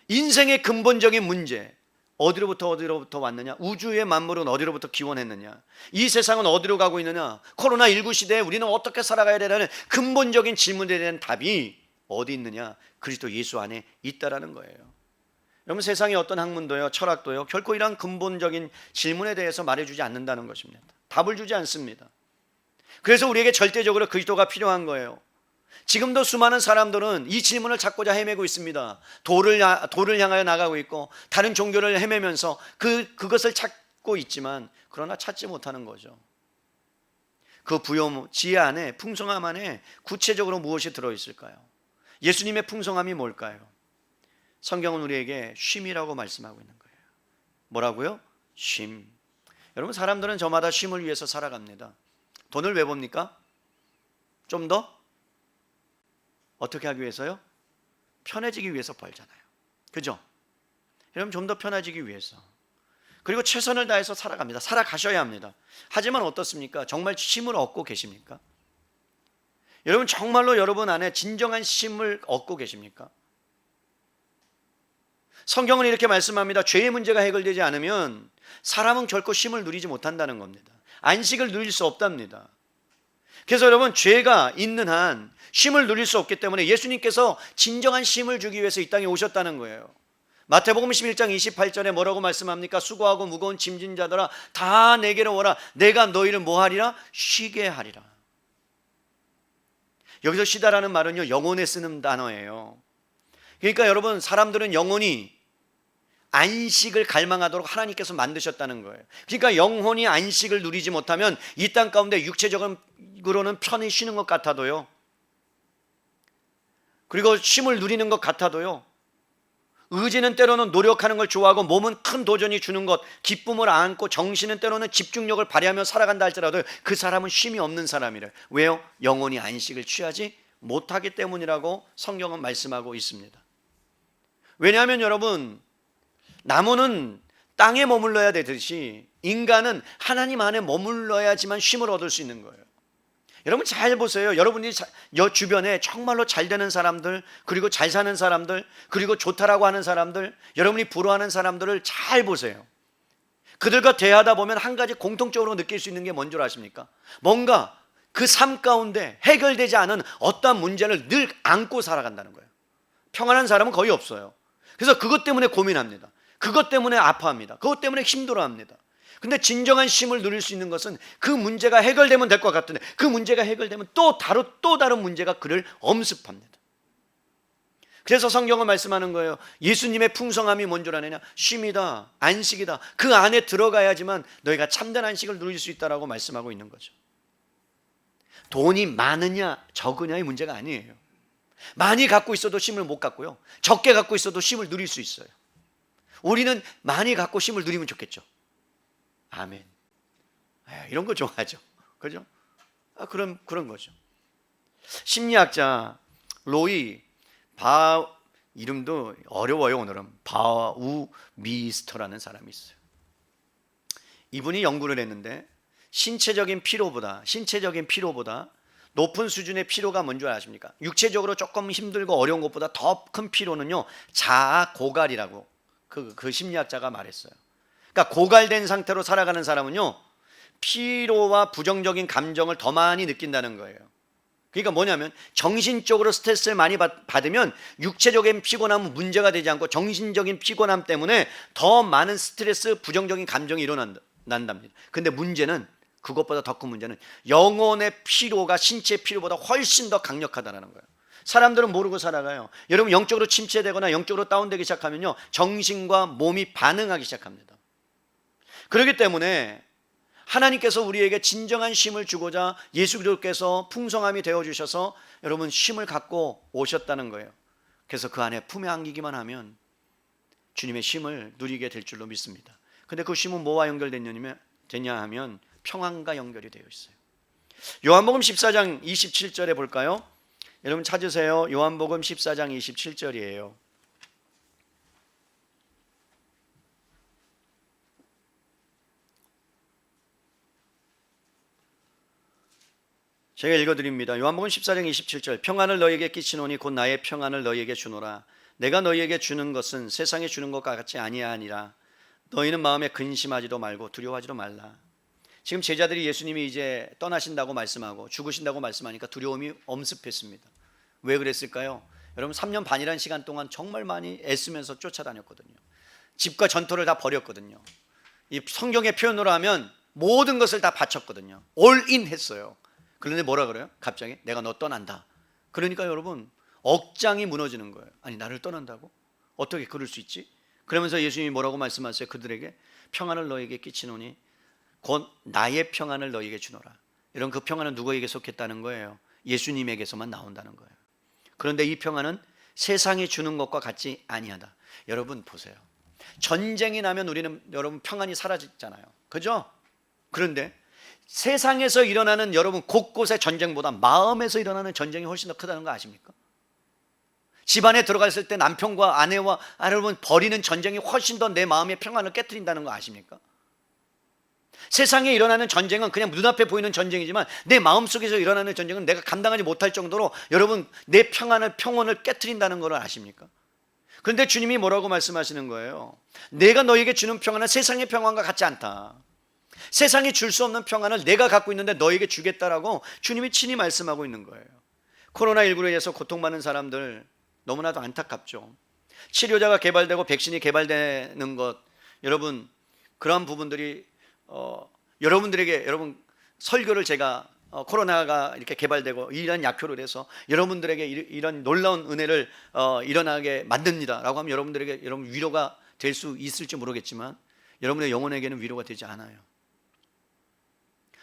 인생의 근본적인 문제, 어디로부터 왔느냐? 우주의 만물은 어디로부터 기원했느냐? 이 세상은 어디로 가고 있느냐? 코로나19 시대에 우리는 어떻게 살아가야 되냐는 근본적인 질문에 대한 답이 어디 있느냐? 그리스도 예수 안에 있다라는 거예요. 여러분, 세상의 어떤 학문도요, 철학도요, 결코 이런 근본적인 질문에 대해서 말해주지 않는다는 것입니다. 답을 주지 않습니다. 그래서 우리에게 절대적으로 그리스도가 필요한 거예요. 지금도 수많은 사람들은 이 질문을 찾고자 헤매고 있습니다. 도를 향하여 나가고 있고 다른 종교를 헤매면서 그것을 찾고 있지만 그러나 찾지 못하는 거죠. 그 부요, 지혜 안에, 풍성함 안에 구체적으로 무엇이 들어있을까요? 예수님의 풍성함이 뭘까요? 성경은 우리에게 쉼이라고 말씀하고 있는 거예요. 뭐라고요? 쉼. 여러분, 사람들은 저마다 쉼을 위해서 살아갑니다. 돈을 왜 봅니까? 좀 더 어떻게 하기 위해서요? 편해지기 위해서 벌잖아요. 그죠? 여러분, 좀 더 편해지기 위해서. 그리고 최선을 다해서 살아갑니다. 살아가셔야 합니다. 하지만 어떻습니까? 정말 쉼을 얻고 계십니까? 여러분, 정말로 여러분 안에 진정한 쉼을 얻고 계십니까? 성경은 이렇게 말씀합니다. 죄의 문제가 해결되지 않으면 사람은 결코 쉼을 누리지 못한다는 겁니다. 안식을 누릴 수 없답니다. 그래서 여러분, 죄가 있는 한 쉼을 누릴 수 없기 때문에 예수님께서 진정한 쉼을 주기 위해서 이 땅에 오셨다는 거예요. 마태복음 11장 28절에 뭐라고 말씀합니까? 수고하고 무거운 짐진 자들아 다 내게로 오라. 내가 너희를 뭐하리라? 쉬게 하리라. 여기서 쉬다라는 말은요, 영혼에 쓰는 단어예요. 그러니까 여러분, 사람들은 영혼이 안식을 갈망하도록 하나님께서 만드셨다는 거예요. 그러니까 영혼이 안식을 누리지 못하면 이 땅 가운데 육체적으로는 편히 쉬는 것 같아도요, 그리고 쉼을 누리는 것 같아도요, 의지는 때로는 노력하는 걸 좋아하고 몸은 큰 도전이 주는 것, 기쁨을 안고 정신은 때로는 집중력을 발휘하며 살아간다 할지라도 그 사람은 쉼이 없는 사람이래요. 왜요? 영혼이 안식을 취하지 못하기 때문이라고 성경은 말씀하고 있습니다. 왜냐하면 여러분, 나무는 땅에 머물러야 되듯이 인간은 하나님 안에 머물러야지만 쉼을 얻을 수 있는 거예요. 여러분, 잘 보세요. 여러분이 주변에 정말로 잘 되는 사람들, 그리고 잘 사는 사람들, 그리고 좋다라고 하는 사람들, 여러분이 부러워하는 사람들을 잘 보세요. 그들과 대하다 보면 한 가지 공통적으로 느낄 수 있는 게 뭔 줄 아십니까? 뭔가 그 삶 가운데 해결되지 않은 어떠한 문제를 늘 안고 살아간다는 거예요. 평안한 사람은 거의 없어요. 그래서 그것 때문에 고민합니다. 그것 때문에 아파합니다. 그것 때문에 힘들어합니다. 근데 진정한 쉼을 누릴 수 있는 것은 그 문제가 해결되면 될 것 같은데 그 문제가 해결되면 또 다른 문제가 그를 엄습합니다. 그래서 성경은 말씀하는 거예요. 예수님의 풍성함이 뭔 줄 아느냐? 쉼이다, 안식이다. 그 안에 들어가야지만 너희가 참된 안식을 누릴 수 있다라고 말씀하고 있는 거죠. 돈이 많으냐 적으냐의 문제가 아니에요. 많이 갖고 있어도 쉼을 못 갖고요, 적게 갖고 있어도 쉼을 누릴 수 있어요. 우리는 많이 갖고 쉼을 누리면 좋겠죠. 아멘. 이런 거 좋아하죠. 그죠? 그런 거죠. 심리학자 로이 이름도 어려워요. 오늘은 바우미스터라는 사람이 있어요. 이분이 연구를 했는데 신체적인 피로보다 높은 수준의 피로가 뭔지 아십니까? 육체적으로 조금 힘들고 어려운 것보다 더 큰 피로는요, 자아 고갈이라고 그 심리학자가 말했어요. 그러니까 고갈된 상태로 살아가는 사람은요, 피로와 부정적인 감정을 더 많이 느낀다는 거예요. 그러니까 뭐냐면 정신적으로 스트레스를 많이 받으면 육체적인 피곤함은 문제가 되지 않고 정신적인 피곤함 때문에 더 많은 스트레스, 부정적인 감정이 일어난답니다. 근데 문제는, 그것보다 더 큰 문제는 영혼의 피로가 신체의 피로보다 훨씬 더 강력하다는 거예요. 사람들은 모르고 살아가요. 여러분, 영적으로 침체되거나 영적으로 다운되기 시작하면요, 정신과 몸이 반응하기 시작합니다. 그렇기 때문에 하나님께서 우리에게 진정한 쉼을 주고자 예수 그리스도께서 풍성함이 되어주셔서 여러분 쉼을 갖고 오셨다는 거예요. 그래서 그 안에 품에 안기기만 하면 주님의 쉼을 누리게 될 줄로 믿습니다. 근데 그 쉼은 뭐와 연결됐냐 하면 평안과 연결이 되어 있어요. 요한복음 14장 27절에 볼까요? 여러분 찾으세요. 요한복음 14장 27절이에요. 제가 읽어드립니다. 요한복음 14장 27절 평안을 너희에게 끼치노니 곧 나의 평안을 너희에게 주노라. 내가 너희에게 주는 것은 세상에 주는 것과 같이 아니하니라. 너희는 마음에 근심하지도 말고 두려워하지도 말라. 지금 제자들이 예수님이 이제 떠나신다고 말씀하고 죽으신다고 말씀하니까 두려움이 엄습했습니다. 왜 그랬을까요? 여러분 3년 반이라는 시간 동안 정말 많이 애쓰면서 쫓아다녔거든요. 집과 전토를 다 버렸거든요. 이 성경의 표현으로 하면 모든 것을 다 바쳤거든요. 올인 했어요. 그런데 뭐라 그래요? 갑자기 내가 너 떠난다. 그러니까 여러분 억장이 무너지는 거예요. 아니 나를 떠난다고? 어떻게 그럴 수 있지? 그러면서 예수님이 뭐라고 말씀하세요? 그들에게 평안을 너에게 끼치노니 곧 나의 평안을 너에게 주노라. 이런 그 평안은 누구에게 속했다는 거예요? 예수님에게서만 나온다는 거예요. 그런데 이 평안은 세상이 주는 것과 같이 아니하다. 여러분 보세요. 전쟁이 나면 우리는 여러분 평안이 사라지잖아요. 그죠? 그런데 세상에서 일어나는 여러분 곳곳의 전쟁보다 마음에서 일어나는 전쟁이 훨씬 더 크다는 거 아십니까? 집안에 들어갔을 때 남편과 아내와 여러분 벌이는 전쟁이 훨씬 더 내 마음의 평안을 깨트린다는 거 아십니까? 세상에 일어나는 전쟁은 그냥 눈앞에 보이는 전쟁이지만 내 마음속에서 일어나는 전쟁은 내가 감당하지 못할 정도로 여러분 내 평온을 깨트린다는 걸 아십니까? 그런데 주님이 뭐라고 말씀하시는 거예요? 내가 너에게 주는 평안은 세상의 평안과 같지 않다. 세상이 줄 수 없는 평안을 내가 갖고 있는데 너에게 주겠다라고 주님이 친히 말씀하고 있는 거예요. 코로나19로 인해서 고통받는 사람들 너무나도 안타깝죠. 치료자가 개발되고 백신이 개발되는 것 여러분 그런 부분들이 여러분들에게 여러분 설교를 제가 코로나가 이렇게 개발되고 이런 약효를 해서 여러분들에게 이런 놀라운 은혜를 일어나게 만듭니다라고 하면 여러분들에게 여러분 위로가 될 수 있을지 모르겠지만 여러분의 영혼에게는 위로가 되지 않아요.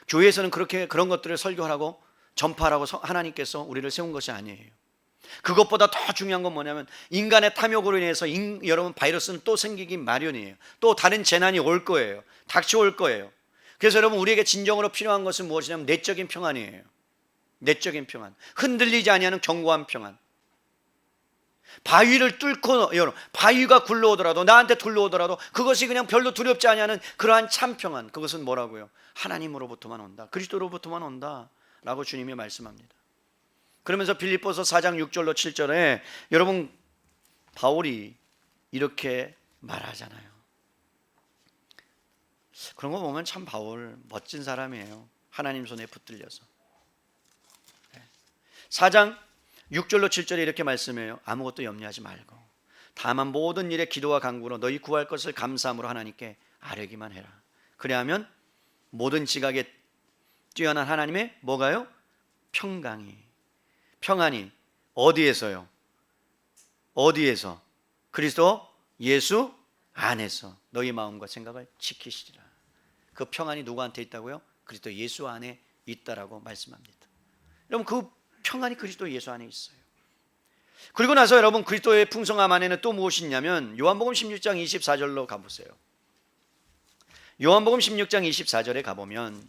교회에서는 그런 것들을 설교하라고 전파하라고 하나님께서 우리를 세운 것이 아니에요. 그것보다 더 중요한 건 뭐냐면 인간의 탐욕으로 인해서 여러분 바이러스는 또 생기기 마련이에요. 또 다른 재난이 올 거예요. 닥쳐올 거예요. 그래서 여러분 우리에게 진정으로 필요한 것은 무엇이냐면 내적인 평안이에요. 내적인 평안, 흔들리지 아니하는 견고한 평안. 바위를 뚫고 여러분 바위가 굴러오더라도 나한테 둘러오더라도 그것이 그냥 별로 두렵지 아니하는 그러한 참 평안. 그것은 뭐라고요? 하나님으로부터만 온다. 그리스도로부터만 온다 라고 주님이 말씀합니다. 그러면서 빌립보서 4장 6절로 7절에 여러분 바울이 이렇게 말하잖아요. 그런 거 보면 참 바울 멋진 사람이에요. 하나님 손에 붙들려서 4장 6절로 7절에 이렇게 말씀해요. 아무것도 염려하지 말고 다만 모든 일에 기도와 간구로 너희 구할 것을 감사함으로 하나님께 아뢰기만 해라. 그래야면 모든 지각에 뛰어난 하나님의 뭐가요? 평안이 어디에서요? 어디에서? 그리스도 예수 안에서 너희 마음과 생각을 지키시리라. 그 평안이 누구한테 있다고요? 그리스도 예수 안에 있다라고 말씀합니다. 여러분 그 평안이 그리스도 예수 안에 있어요. 그리고 나서 여러분 그리스도의 풍성함 안에는 또 무엇이 있냐면 요한복음 16장 24절로 가보세요. 요한복음 16장 24절에 가보면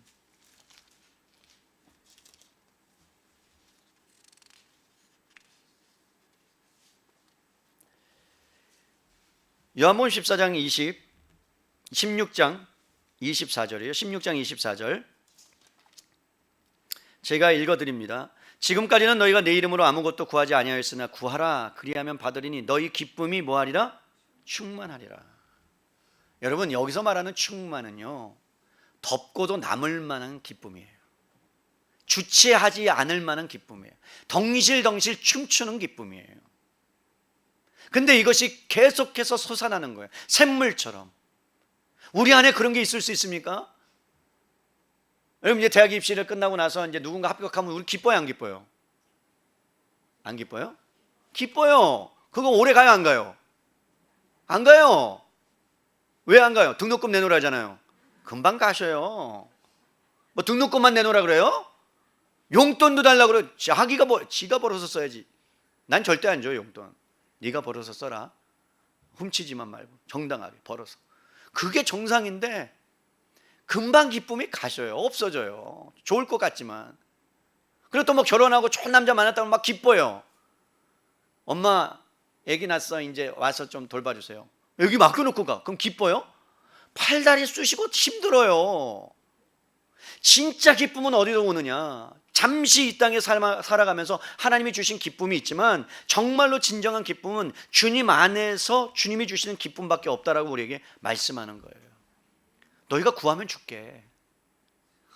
요한복음 16장 24절이에요. 16장 24절 제가 읽어드립니다. 지금까지는 너희가 내 이름으로 아무것도 구하지 아니하였으나 구하라 그리하면 받으리니 너희 기쁨이 뭐하리라? 충만하리라. 여러분 여기서 말하는 충만은요 덮고도 남을 만한 기쁨이에요. 주체하지 않을 만한 기쁨이에요. 덩실덩실 춤추는 기쁨이에요. 근데 이것이 계속해서 솟아나는 거예요. 샘물처럼. 우리 안에 그런 게 있을 수 있습니까? 여러분 이제 대학 입시를 끝나고 나서 이제 누군가 합격하면 우리 기뻐요, 안 기뻐요? 안 기뻐요? 기뻐요. 그거 오래 가요, 안 가요? 안 가요. 왜 안 가요? 등록금 내놓으라 하잖아요. 금방 가셔요. 뭐 등록금만 내놓으라 그래요? 용돈도 달라고 그래. 지가 벌어서 써야지. 난 절대 안 줘요, 용돈. 네가 벌어서 써라. 훔치지만 말고 정당하게 벌어서. 그게 정상인데 금방 기쁨이 가셔요. 없어져요. 좋을 것 같지만. 그리고 또 뭐 결혼하고 좋은 남자 만났다고 막 기뻐요. 엄마 애기 낳았어. 이제 와서 좀 돌봐주세요. 여기 맡겨놓고 가. 그럼 기뻐요? 팔다리 쑤시고 힘들어요. 진짜 기쁨은 어디로 오느냐? 잠시 이 땅에 살아가면서 하나님이 주신 기쁨이 있지만 정말로 진정한 기쁨은 주님 안에서 주님이 주시는 기쁨밖에 없다라고 우리에게 말씀하는 거예요. 너희가 구하면 줄게.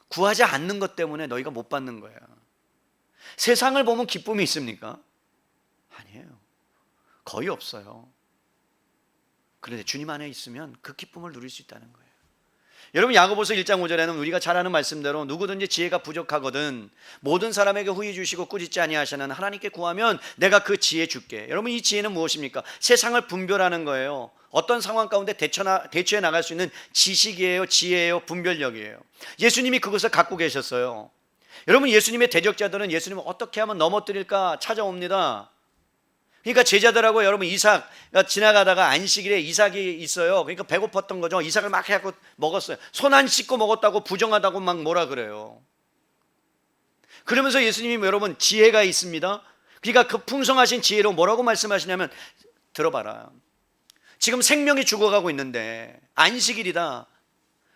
구하지 않는 것 때문에 너희가 못 받는 거야. 세상을 보면 기쁨이 있습니까? 아니에요. 거의 없어요. 그런데 주님 안에 있으면 그 기쁨을 누릴 수 있다는 거예요. 여러분, 야고보서 1장 5절에는 우리가 잘 아는 말씀대로 누구든지 지혜가 부족하거든 모든 사람에게 후히 주시고 꾸짖지 아니하시는 하나님께 구하면 내가 그 지혜 줄게. 여러분, 이 지혜는 무엇입니까? 세상을 분별하는 거예요. 어떤 상황 가운데 대처해 나갈 수 있는 지식이에요, 지혜예요, 분별력이에요. 예수님이 그것을 갖고 계셨어요. 여러분, 예수님의 대적자들은 예수님을 어떻게 하면 넘어뜨릴까 찾아옵니다. 그러니까 제자들하고 여러분 이삭 지나가다가 안식일에 이삭이 있어요. 그러니까 배고팠던 거죠. 이삭을 막 해갖고 먹었어요. 손 안 씻고 먹었다고 부정하다고 막 뭐라 그래요. 그러면서 예수님이 여러분 지혜가 있습니다. 그러니까 그 풍성하신 지혜로 뭐라고 말씀하시냐면 들어봐라. 지금 생명이 죽어가고 있는데 안식일이다.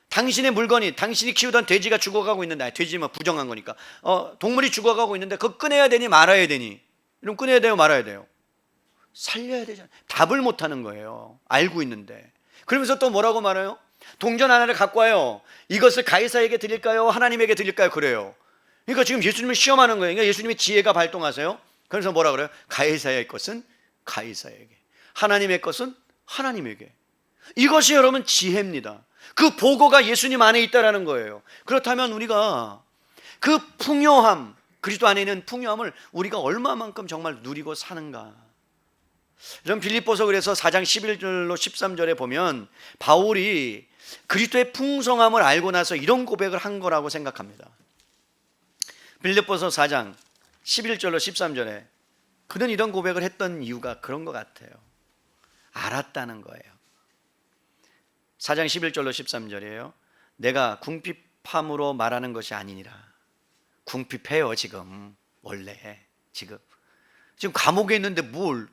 당신의 물건이 당신이 키우던 돼지가 죽어가고 있는데 돼지면 부정한 거니까 동물이 죽어가고 있는데 그거 꺼내야 되니 말아야 되니? 이럼 꺼내야 돼요, 말아야 돼요? 살려야 되잖아요. 답을 못하는 거예요. 알고 있는데. 그러면서 또 뭐라고 말해요? 동전 하나를 갖고 와요. 이것을 가이사에게 드릴까요? 하나님에게 드릴까요? 그래요. 그러니까 지금 예수님을 시험하는 거예요. 그러니까 예수님의 지혜가 발동하세요. 그래서 뭐라 그래요? 가이사의 것은 가이사에게, 하나님의 것은 하나님에게. 이것이 여러분 지혜입니다. 그 보고가 예수님 안에 있다라는 거예요. 그렇다면 우리가 그 풍요함, 그리스도 안에 있는 풍요함을 우리가 얼마만큼 정말 누리고 사는가. 여러분, 빌립보서 그래서 4장 11절로 13절에 보면 바울이 그리스도의 풍성함을 알고 나서 이런 고백을 한 거라고 생각합니다. 빌립보서 4장 11절로 13절에 그는 이런 고백을 했던 이유가 그런 것 같아요. 알았다는 거예요. 4장 11절로 13절이에요. 내가 궁핍함으로 말하는 것이 아니니라. 궁핍해요 지금. 원래 지금 감옥에 있는데 뭘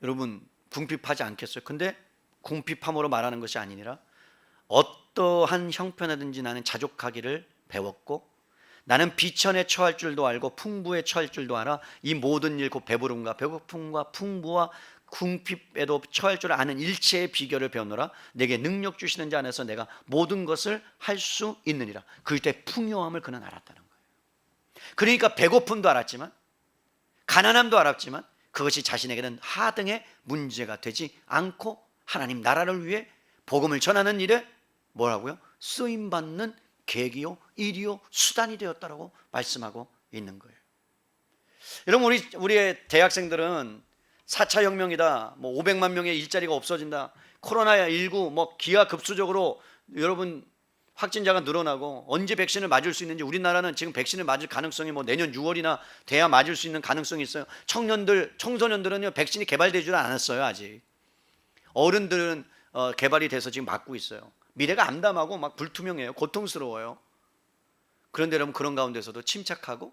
여러분 궁핍하지 않겠어요? 근데 궁핍함으로 말하는 것이 아니니라. 어떠한 형편이든지 나는 자족하기를 배웠고 나는 비천에 처할 줄도 알고 풍부에 처할 줄도 알아. 이 모든 일 곧 배부름과 배고픔과 풍부와 궁핍에도 처할 줄 아는 일체의 비결을 배우노라. 내게 능력 주시는 자 안에서 내가 모든 것을 할 수 있느니라. 그때 풍요함을 그는 알았다는 거예요. 그러니까 배고픔도 알았지만 가난함도 알았지만 그것이 자신에게는 하등의 문제가 되지 않고 하나님 나라를 위해 복음을 전하는 일에 뭐라고요? 쓰임받는 계기요, 일이요, 수단이 되었다라고 말씀하고 있는 거예요. 여러분, 우리의 대학생들은 4차 혁명이다, 뭐 500만 명의 일자리가 없어진다, 코로나19 뭐 기하급수적으로 여러분 확진자가 늘어나고 언제 백신을 맞을 수 있는지, 우리나라는 지금 백신을 맞을 가능성이 뭐 내년 6월이나 돼야 맞을 수 있는 가능성이 있어요. 청소년들은요 백신이 개발되지도 않았어요. 아직 어른들은 개발이 돼서 지금 맞고 있어요. 미래가 암담하고 막 불투명해요. 고통스러워요. 그런데 여러분, 그런 가운데서도 침착하고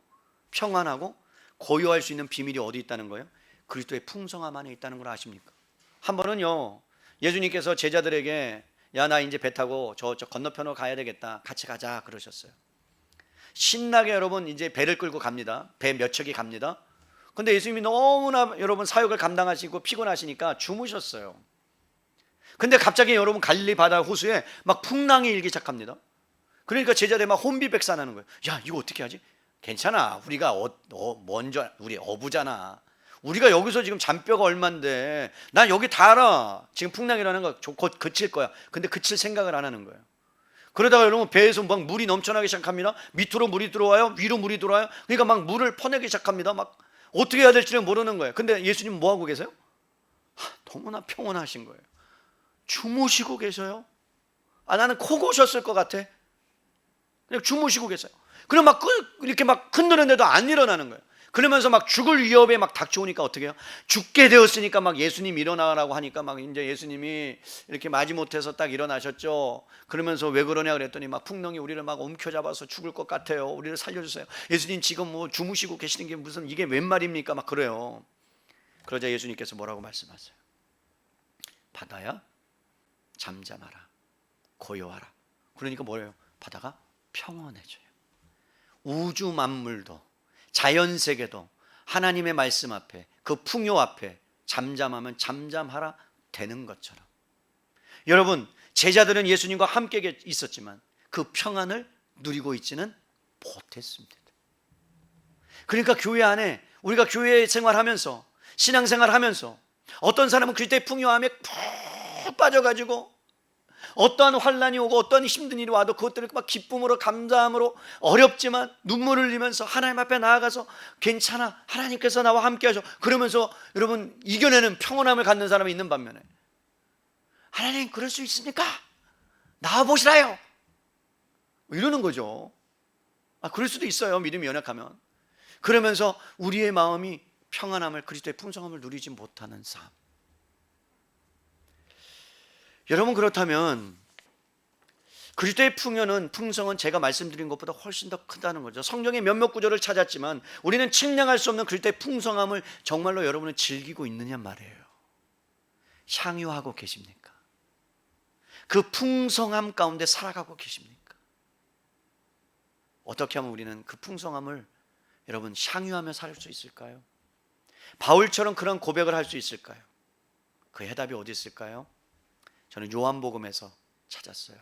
평안하고 고요할 수 있는 비밀이 어디 있다는 거예요? 그리스도의 풍성함 안에 있다는 걸 아십니까? 한 번은요 예수님께서 제자들에게 야, 나 이제 배 타고 저 건너편으로 가야 되겠다, 같이 가자 그러셨어요. 신나게 여러분 이제 배를 끌고 갑니다. 배 몇 척이 갑니다. 근데 예수님이 너무나 여러분 사역을 감당하시고 피곤하시니까 주무셨어요. 근데 갑자기 여러분 갈릴리 바다 호수에 막 풍랑이 일기 시작합니다. 그러니까 제자들이 막 혼비백산하는 거예요. 야, 이거 어떻게 하지? 괜찮아, 우리가 먼저 우리 어부잖아. 우리가 여기서 지금 잔뼈가 얼만데 난 여기 다 알아. 지금 풍랑이라는 거 곧 그칠 거야. 근데 그칠 생각을 안 하는 거예요. 그러다가 여러분 배에서 막 물이 넘쳐나기 시작합니다. 밑으로 물이 들어와요, 위로 물이 들어와요. 그러니까 막 물을 퍼내기 시작합니다. 막 어떻게 해야 될지를 모르는 거예요. 근데 예수님 뭐 하고 계세요? 너무나 평온하신 거예요. 주무시고 계셔요. 나는 코 고셨을 것 같아. 그냥 주무시고 계세요. 그럼 막 이렇게 막 흔드는데도 안 일어나는 거예요. 그러면서 막 죽을 위협에 막 닥쳐오니까 어떻게 해요? 죽게 되었으니까 막 예수님 일어나라고 하니까 막 이제 예수님이 이렇게 마지못해서 딱 일어나셨죠. 그러면서 왜 그러냐 그랬더니 막 풍랑이 우리를 막 옮켜잡아서 죽을 것 같아요. 우리를 살려주세요. 예수님 지금 뭐 주무시고 계시는 게 무슨 이게 웬 말입니까? 막 그래요. 그러자 예수님께서 뭐라고 말씀하세요? 바다야 잠잠하라, 고요하라. 그러니까 뭐래요? 바다가 평온해져요. 우주 만물도 자연세계도 하나님의 말씀 앞에, 그 풍요 앞에 잠잠하면 잠잠하라 되는 것처럼, 여러분, 제자들은 예수님과 함께 있었지만 그 평안을 누리고 있지는 못했습니다. 그러니까 교회 안에, 우리가 교회 생활하면서, 신앙생활하면서 어떤 사람은 그리스도의 풍요함에 푹 빠져가지고 어떠한 환난이 오고 어떠한 힘든 일이 와도 그것들을 막 기쁨으로, 감사함으로, 어렵지만 눈물을 흘리면서 하나님 앞에 나아가서 괜찮아, 하나님께서 나와 함께 하셔, 그러면서 여러분 이겨내는 평온함을 갖는 사람이 있는 반면에, 하나님 그럴 수 있습니까? 나와보시라요, 이러는 거죠. 그럴 수도 있어요, 믿음이 연약하면. 그러면서 우리의 마음이 평안함을, 그리스도의 풍성함을 누리지 못하는 삶. 여러분, 그렇다면 그리스도의 풍성은 제가 말씀드린 것보다 훨씬 더 크다는 거죠. 성경의 몇몇 구절을 찾았지만 우리는 측량할 수 없는 그리스도의 풍성함을 정말로 여러분은 즐기고 있느냐 말이에요. 향유하고 계십니까? 그 풍성함 가운데 살아가고 계십니까? 어떻게 하면 우리는 그 풍성함을 여러분 향유하며 살 수 있을까요? 바울처럼 그런 고백을 할 수 있을까요? 그 해답이 어디 있을까요? 저는 요한복음에서 찾았어요.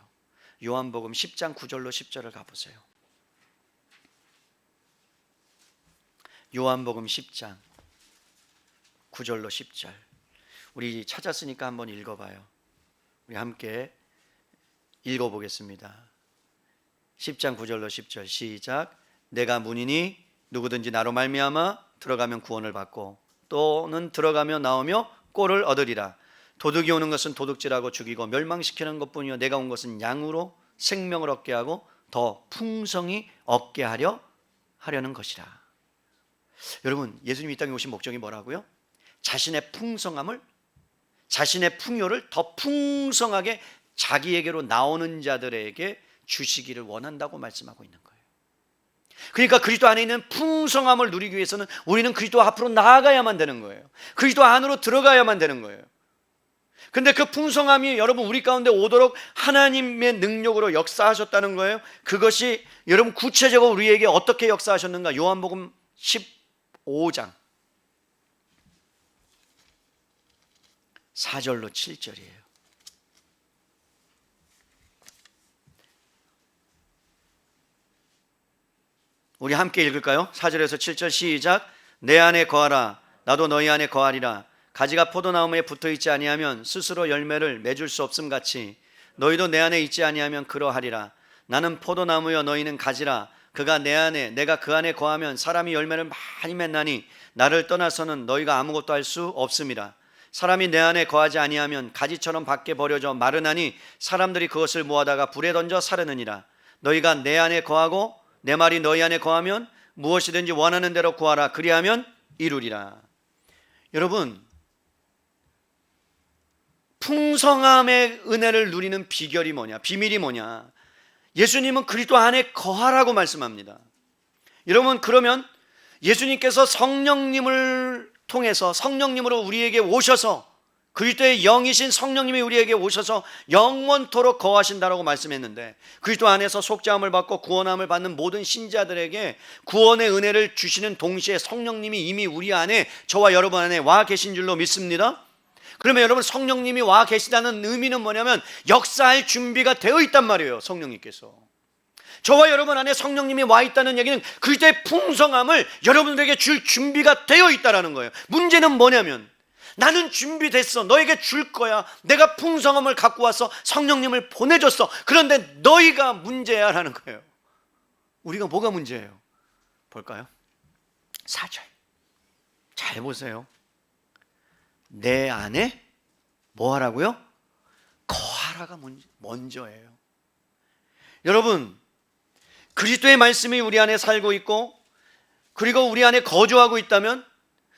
요한복음 10장 9절로 10절을 가보세요. 요한복음 10장 9절로 10절. 우리 찾았으니까 한번 읽어봐요. 우리 함께 읽어보겠습니다. 10장 9절로 10절 시작. 내가 문이니 누구든지 나로 말미암아 들어가면 구원을 받고 또는 들어가며 나오며 꼴을 얻으리라. 도둑이 오는 것은 도둑질하고 죽이고 멸망시키는 것뿐이요 내가 온 것은 양으로 생명을 얻게 하고 더 풍성히 얻게 하려는 것이라. 여러분, 예수님이 이 땅에 오신 목적이 뭐라고요? 자신의 풍성함을, 자신의 풍요를 더 풍성하게 자기에게로 나오는 자들에게 주시기를 원한다고 말씀하고 있는 거예요. 그러니까 그리스도 안에 있는 풍성함을 누리기 위해서는 우리는 그리스도 앞으로 나아가야만 되는 거예요. 그리스도 안으로 들어가야만 되는 거예요. 근데 그 풍성함이 여러분 우리 가운데 오도록 하나님의 능력으로 역사하셨다는 거예요. 그것이 여러분 구체적으로 우리에게 어떻게 역사하셨는가? 요한복음 15장 4절로 7절이에요. 우리 함께 읽을까요? 4절에서 7절 시작. 내 안에 거하라, 나도 너희 안에 거하리라. 가지가 포도나무에 붙어있지 아니하면 스스로 열매를 맺을 수 없음 같이 너희도 내 안에 있지 아니하면 그러하리라. 나는 포도나무여 너희는 가지라. 그가 내 안에 내가 그 안에 거하면 사람이 열매를 많이 맺나니 나를 떠나서는 너희가 아무것도 할 수 없음이라. 사람이 내 안에 거하지 아니하면 가지처럼 밖에 버려져 마르나니 사람들이 그것을 모아다가 불에 던져 사르느니라. 너희가 내 안에 거하고 내 말이 너희 안에 거하면 무엇이든지 원하는 대로 구하라. 그리하면 이루리라. 여러분, 풍성함의 은혜를 누리는 비결이 뭐냐? 비밀이 뭐냐? 예수님은 그리스도 안에 거하라고 말씀합니다. 여러분, 그러면 예수님께서 성령님을 통해서, 성령님으로 우리에게 오셔서, 그리스도의 영이신 성령님이 우리에게 오셔서 영원토록 거하신다라고 말씀했는데, 그리스도 안에서 속죄함을 받고 구원함을 받는 모든 신자들에게 구원의 은혜를 주시는 동시에 성령님이 이미 우리 안에, 저와 여러분 안에 와 계신 줄로 믿습니다. 그러면 여러분, 성령님이 와 계시다는 의미는 뭐냐면 역사할 준비가 되어 있단 말이에요. 성령님께서 저와 여러분 안에 성령님이 와 있다는 얘기는 그리스도의 풍성함을 여러분들에게 줄 준비가 되어 있다는 거예요. 문제는 뭐냐면 나는 준비됐어, 너에게 줄 거야, 내가 풍성함을 갖고 와서 성령님을 보내줬어. 그런데 너희가 문제야 라는 거예요. 우리가 뭐가 문제예요? 볼까요? 4절 잘 보세요. 내 안에 뭐 하라고요? 거하라가 먼저예요. 여러분, 그리스도의 말씀이 우리 안에 살고 있고 그리고 우리 안에 거주하고 있다면,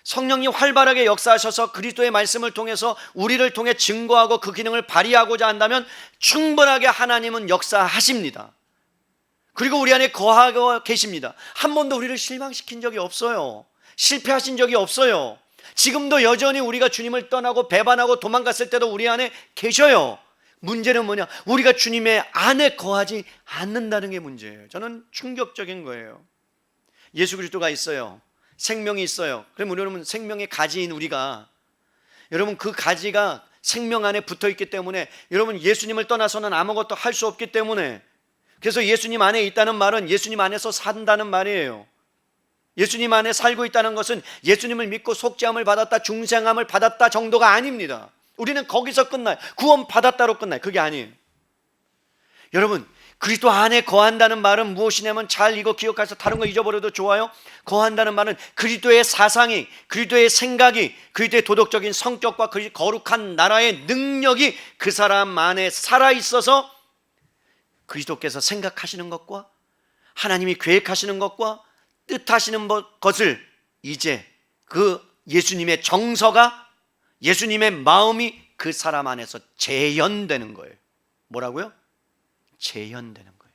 성령님 활발하게 역사하셔서 그리스도의 말씀을 통해서 우리를 통해 증거하고 그 기능을 발휘하고자 한다면 충분하게 하나님은 역사하십니다. 그리고 우리 안에 거하고 계십니다. 한 번도 우리를 실망시킨 적이 없어요. 실패하신 적이 없어요. 지금도 여전히 우리가 주님을 떠나고 배반하고 도망갔을 때도 우리 안에 계셔요. 문제는 뭐냐? 우리가 주님의 안에 거하지 않는다는 게 문제예요. 저는 충격적인 거예요. 예수 그리스도가 있어요. 생명이 있어요. 그럼 여러분, 생명의 가지인 우리가, 여러분 그 가지가 생명 안에 붙어 있기 때문에 여러분 예수님을 떠나서는 아무것도 할 수 없기 때문에, 그래서 예수님 안에 있다는 말은 예수님 안에서 산다는 말이에요. 예수님 안에 살고 있다는 것은 예수님을 믿고 속죄함을 받았다, 중생함을 받았다 정도가 아닙니다. 우리는 거기서 끝나요. 구원 받았다로 끝나요. 그게 아니에요. 여러분, 그리스도 안에 거한다는 말은 무엇이냐면, 잘 이거 기억해서 다른 거 잊어버려도 좋아요. 거한다는 말은 그리스도의 사상이, 그리스도의 생각이, 그리스도의 도덕적인 성격과 그 거룩한 나라의 능력이 그 사람 안에 살아있어서 그리스도께서 생각하시는 것과 하나님이 계획하시는 것과 뜻하시는 것을 이제 그 예수님의 정서가, 예수님의 마음이 그 사람 안에서 재현되는 거예요. 뭐라고요? 재현되는 거예요.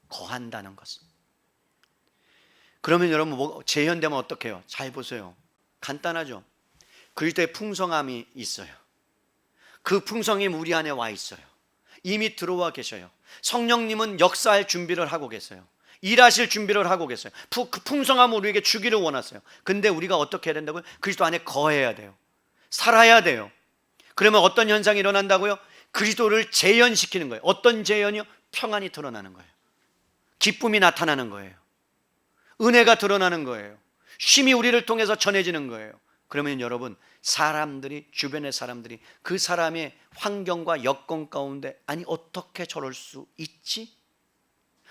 거한다는 것은. 그러면 여러분 재현되면 어떻게 해요? 잘 보세요. 간단하죠. 그리스도의 풍성함이 있어요. 그 풍성함이 우리 안에 와 있어요. 이미 들어와 계셔요. 성령님은 역사할 준비를 하고 계세요. 일하실 준비를 하고 계세요. 그 풍성함을 우리에게 주기를 원하세요. 근데 우리가 어떻게 해야 된다고요? 그리스도 안에 거해야 돼요. 살아야 돼요. 그러면 어떤 현상이 일어난다고요? 그리스도를 재현시키는 거예요. 어떤 재현이요? 평안이 드러나는 거예요. 기쁨이 나타나는 거예요. 은혜가 드러나는 거예요. 쉼이 우리를 통해서 전해지는 거예요. 그러면 여러분, 사람들이, 주변의 사람들이 그 사람의 환경과 여건 가운데, 아니 어떻게 저럴 수 있지?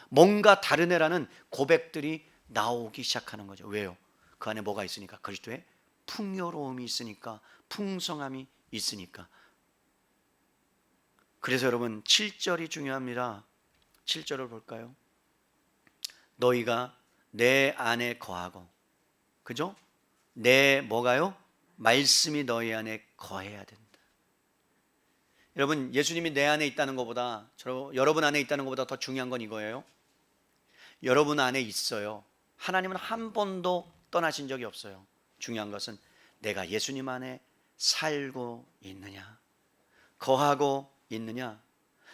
뭔가 다른 애라는 고백들이 나오기 시작하는 거죠. 왜요? 그 안에 뭐가 있으니까? 그리스도의 풍요로움이 있으니까, 풍성함이 있으니까. 그래서 여러분 7절이 중요합니다. 7절을 볼까요? 너희가 내 안에 거하고, 그죠? 내 뭐가요? 말씀이 너희 안에 거해야 된다. 여러분, 예수님이 내 안에 있다는 것보다, 여러분 안에 있다는 것보다 더 중요한 건 이거예요. 여러분 안에 있어요. 하나님은 한 번도 떠나신 적이 없어요. 중요한 것은 내가 예수님 안에 살고 있느냐, 거하고 있느냐.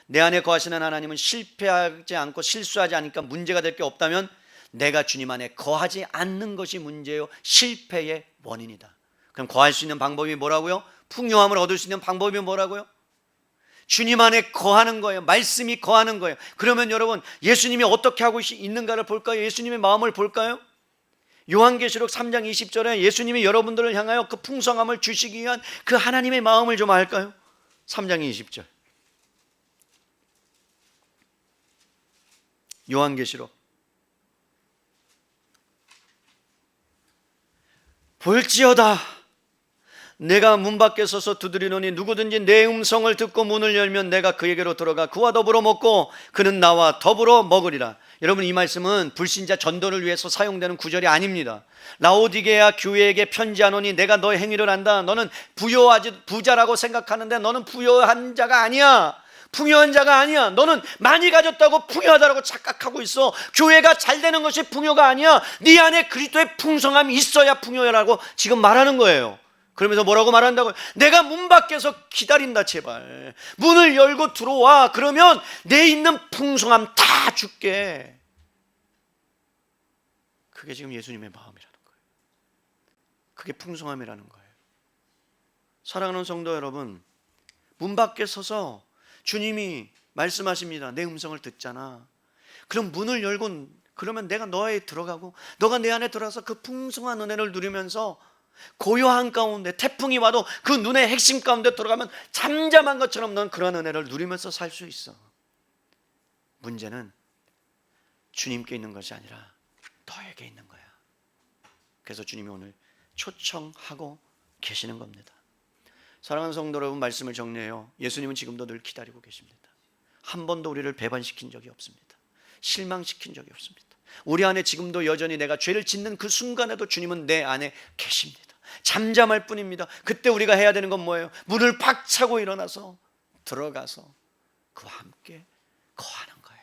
내 안에 거하시는 하나님은 실패하지 않고 실수하지 않으니까 문제가 될 게 없다면, 내가 주님 안에 거하지 않는 것이 문제요, 실패의 원인이다. 그럼 거할 수 있는 방법이 뭐라고요? 풍요함을 얻을 수 있는 방법이 뭐라고요? 주님 안에 거하는 거예요. 말씀이 거하는 거예요. 그러면 여러분, 예수님이 어떻게 하고 있는가를 볼까요? 예수님의 마음을 볼까요? 요한계시록 3장 20절에 예수님이 여러분들을 향하여 그 풍성함을 주시기 위한 그 하나님의 마음을 좀 알까요? 3장 20절 요한계시록. 볼지어다 내가 문 밖에 서서 두드리노니 누구든지 내 음성을 듣고 문을 열면 내가 그에게로 들어가 그와 더불어 먹고 그는 나와 더불어 먹으리라. 여러분, 이 말씀은 불신자 전도를 위해서 사용되는 구절이 아닙니다. 라오디게아 교회에게 편지하노니 내가 너의 행위를 안다. 너는 부자라고 생각하는데 너는 부유한 자가 아니야. 풍요한 자가 아니야. 너는 많이 가졌다고 풍요하다고 착각하고 있어. 교회가 잘 되는 것이 풍요가 아니야. 네 안에 그리스도의 풍성함이 있어야 풍요라고 지금 말하는 거예요. 그러면서 뭐라고 말한다고요? 내가 문 밖에서 기다린다. 제발 문을 열고 들어와. 그러면 내 있는 풍성함 다 줄게. 그게 지금 예수님의 마음이라는 거예요. 그게 풍성함이라는 거예요. 사랑하는 성도 여러분, 문 밖에 서서 주님이 말씀하십니다. 내 음성을 듣잖아. 그럼 문을 열고, 그러면 내가 너에 들어가고 너가 내 안에 들어가서 그 풍성한 은혜를 누리면서 고요한 가운데 태풍이 와도 그 눈의 핵심 가운데 들어가면 잠잠한 것처럼 넌 그런 은혜를 누리면서 살 수 있어. 문제는 주님께 있는 것이 아니라 너에게 있는 거야. 그래서 주님이 오늘 초청하고 계시는 겁니다. 사랑하는 성도 여러분, 말씀을 정리해요. 예수님은 지금도 늘 기다리고 계십니다. 한 번도 우리를 배반시킨 적이 없습니다. 실망시킨 적이 없습니다. 우리 안에 지금도 여전히 내가 죄를 짓는 그 순간에도 주님은 내 안에 계십니다. 잠잠할 뿐입니다. 그때 우리가 해야 되는 건 뭐예요? 문을 박차고 일어나서 들어가서 그와 함께 거하는 거예요.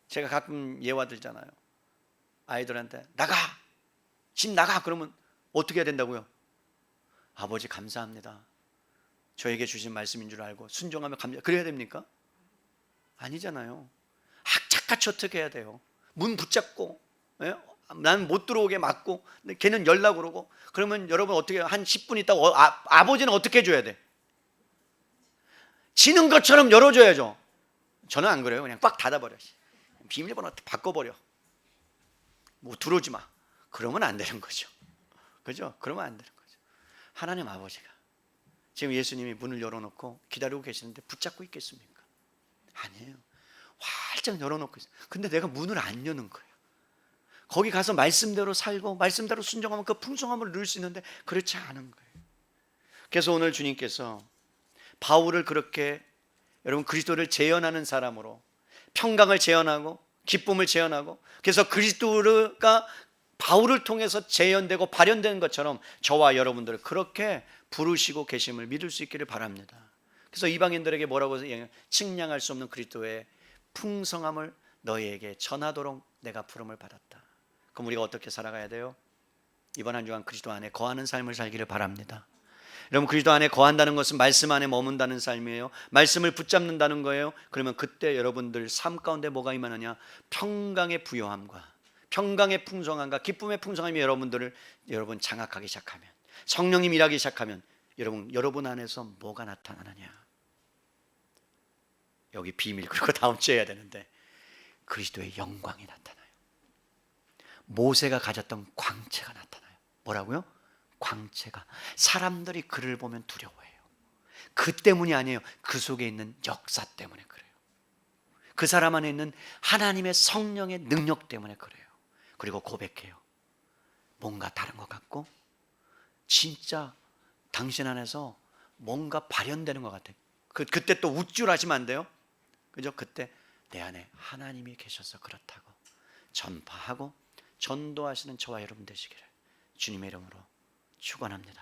제가 가끔 예화 들잖아요. 아이들한테 나가! 집 나가! 그러면 어떻게 해야 된다고요? 아버지 감사합니다. 저에게 주신 말씀인 줄 알고 순종하며 감사. 그래야 됩니까? 아니잖아요. 악착같이 어떻게 해야 돼요? 문 붙잡고, 예? 난 못 들어오게 막고, 걔는 열라고 그러고. 그러면 여러분 어떻게 한 10분 있다가 아버지는 어떻게 해줘야 돼? 지는 것처럼 열어줘야죠. 저는 안 그래요. 그냥 꽉 닫아버려. 비밀번호 바꿔버려. 뭐 들어오지 마. 그러면 안 되는 거죠. 그죠? 그러면 안 되는 거죠. 하나님 아버지가 지금 예수님이 문을 열어놓고 기다리고 계시는데 붙잡고 있겠습니까? 아니에요. 활짝 열어놓고 있어요. 근데 내가 문을 안 여는 거예요. 거기 가서 말씀대로 살고 말씀대로 순종하면 그 풍성함을 누릴 수 있는데 그렇지 않은 거예요. 그래서 오늘 주님께서 바울을 그렇게 여러분 그리스도를 재현하는 사람으로 평강을 재현하고 기쁨을 재현하고 그래서 그리스도가 바울을 통해서 재현되고 발현되는 것처럼 저와 여러분들을 그렇게 부르시고 계심을 믿을 수 있기를 바랍니다. 그래서 이방인들에게 뭐라고 측량할 수 없는 그리스도의 풍성함을 너희에게 전하도록 내가 부름을 받았다. 그럼 우리가 어떻게 살아가야 돼요? 이번 한 주간 그리스도 안에 거하는 삶을 살기를 바랍니다. 여러분 그리스도 안에 거한다는 것은 말씀 안에 머문다는 삶이에요. 말씀을 붙잡는다는 거예요. 그러면 그때 여러분들 삶 가운데 뭐가 임하느냐? 평강의 부요함과 평강의 풍성함과 기쁨의 풍성함이 여러분 장악하기 시작하면 성령님 일하기 시작하면 여러분 안에서 뭐가 나타나느냐? 여기 비밀 그리고 다음 주에 해야 되는데 그리스도의 영광이 나타나요. 모세가 가졌던 광채가 나타나요. 뭐라고요? 광채가. 사람들이 그를 보면 두려워해요. 그 때문이 아니에요. 그 속에 있는 역사 때문에 그래요. 그 사람 안에 있는 하나님의 성령의 능력 때문에 그래요. 그리고 고백해요. 뭔가 다른 것 같고 진짜 당신 안에서 뭔가 발현되는 것 같아요. 그때 또 우쭐하시면 안 돼요. 그죠? 그때 내 안에 하나님이 계셔서 그렇다고 전파하고 전도하시는 저와 여러분 되시기를 주님의 이름으로 축원합니다.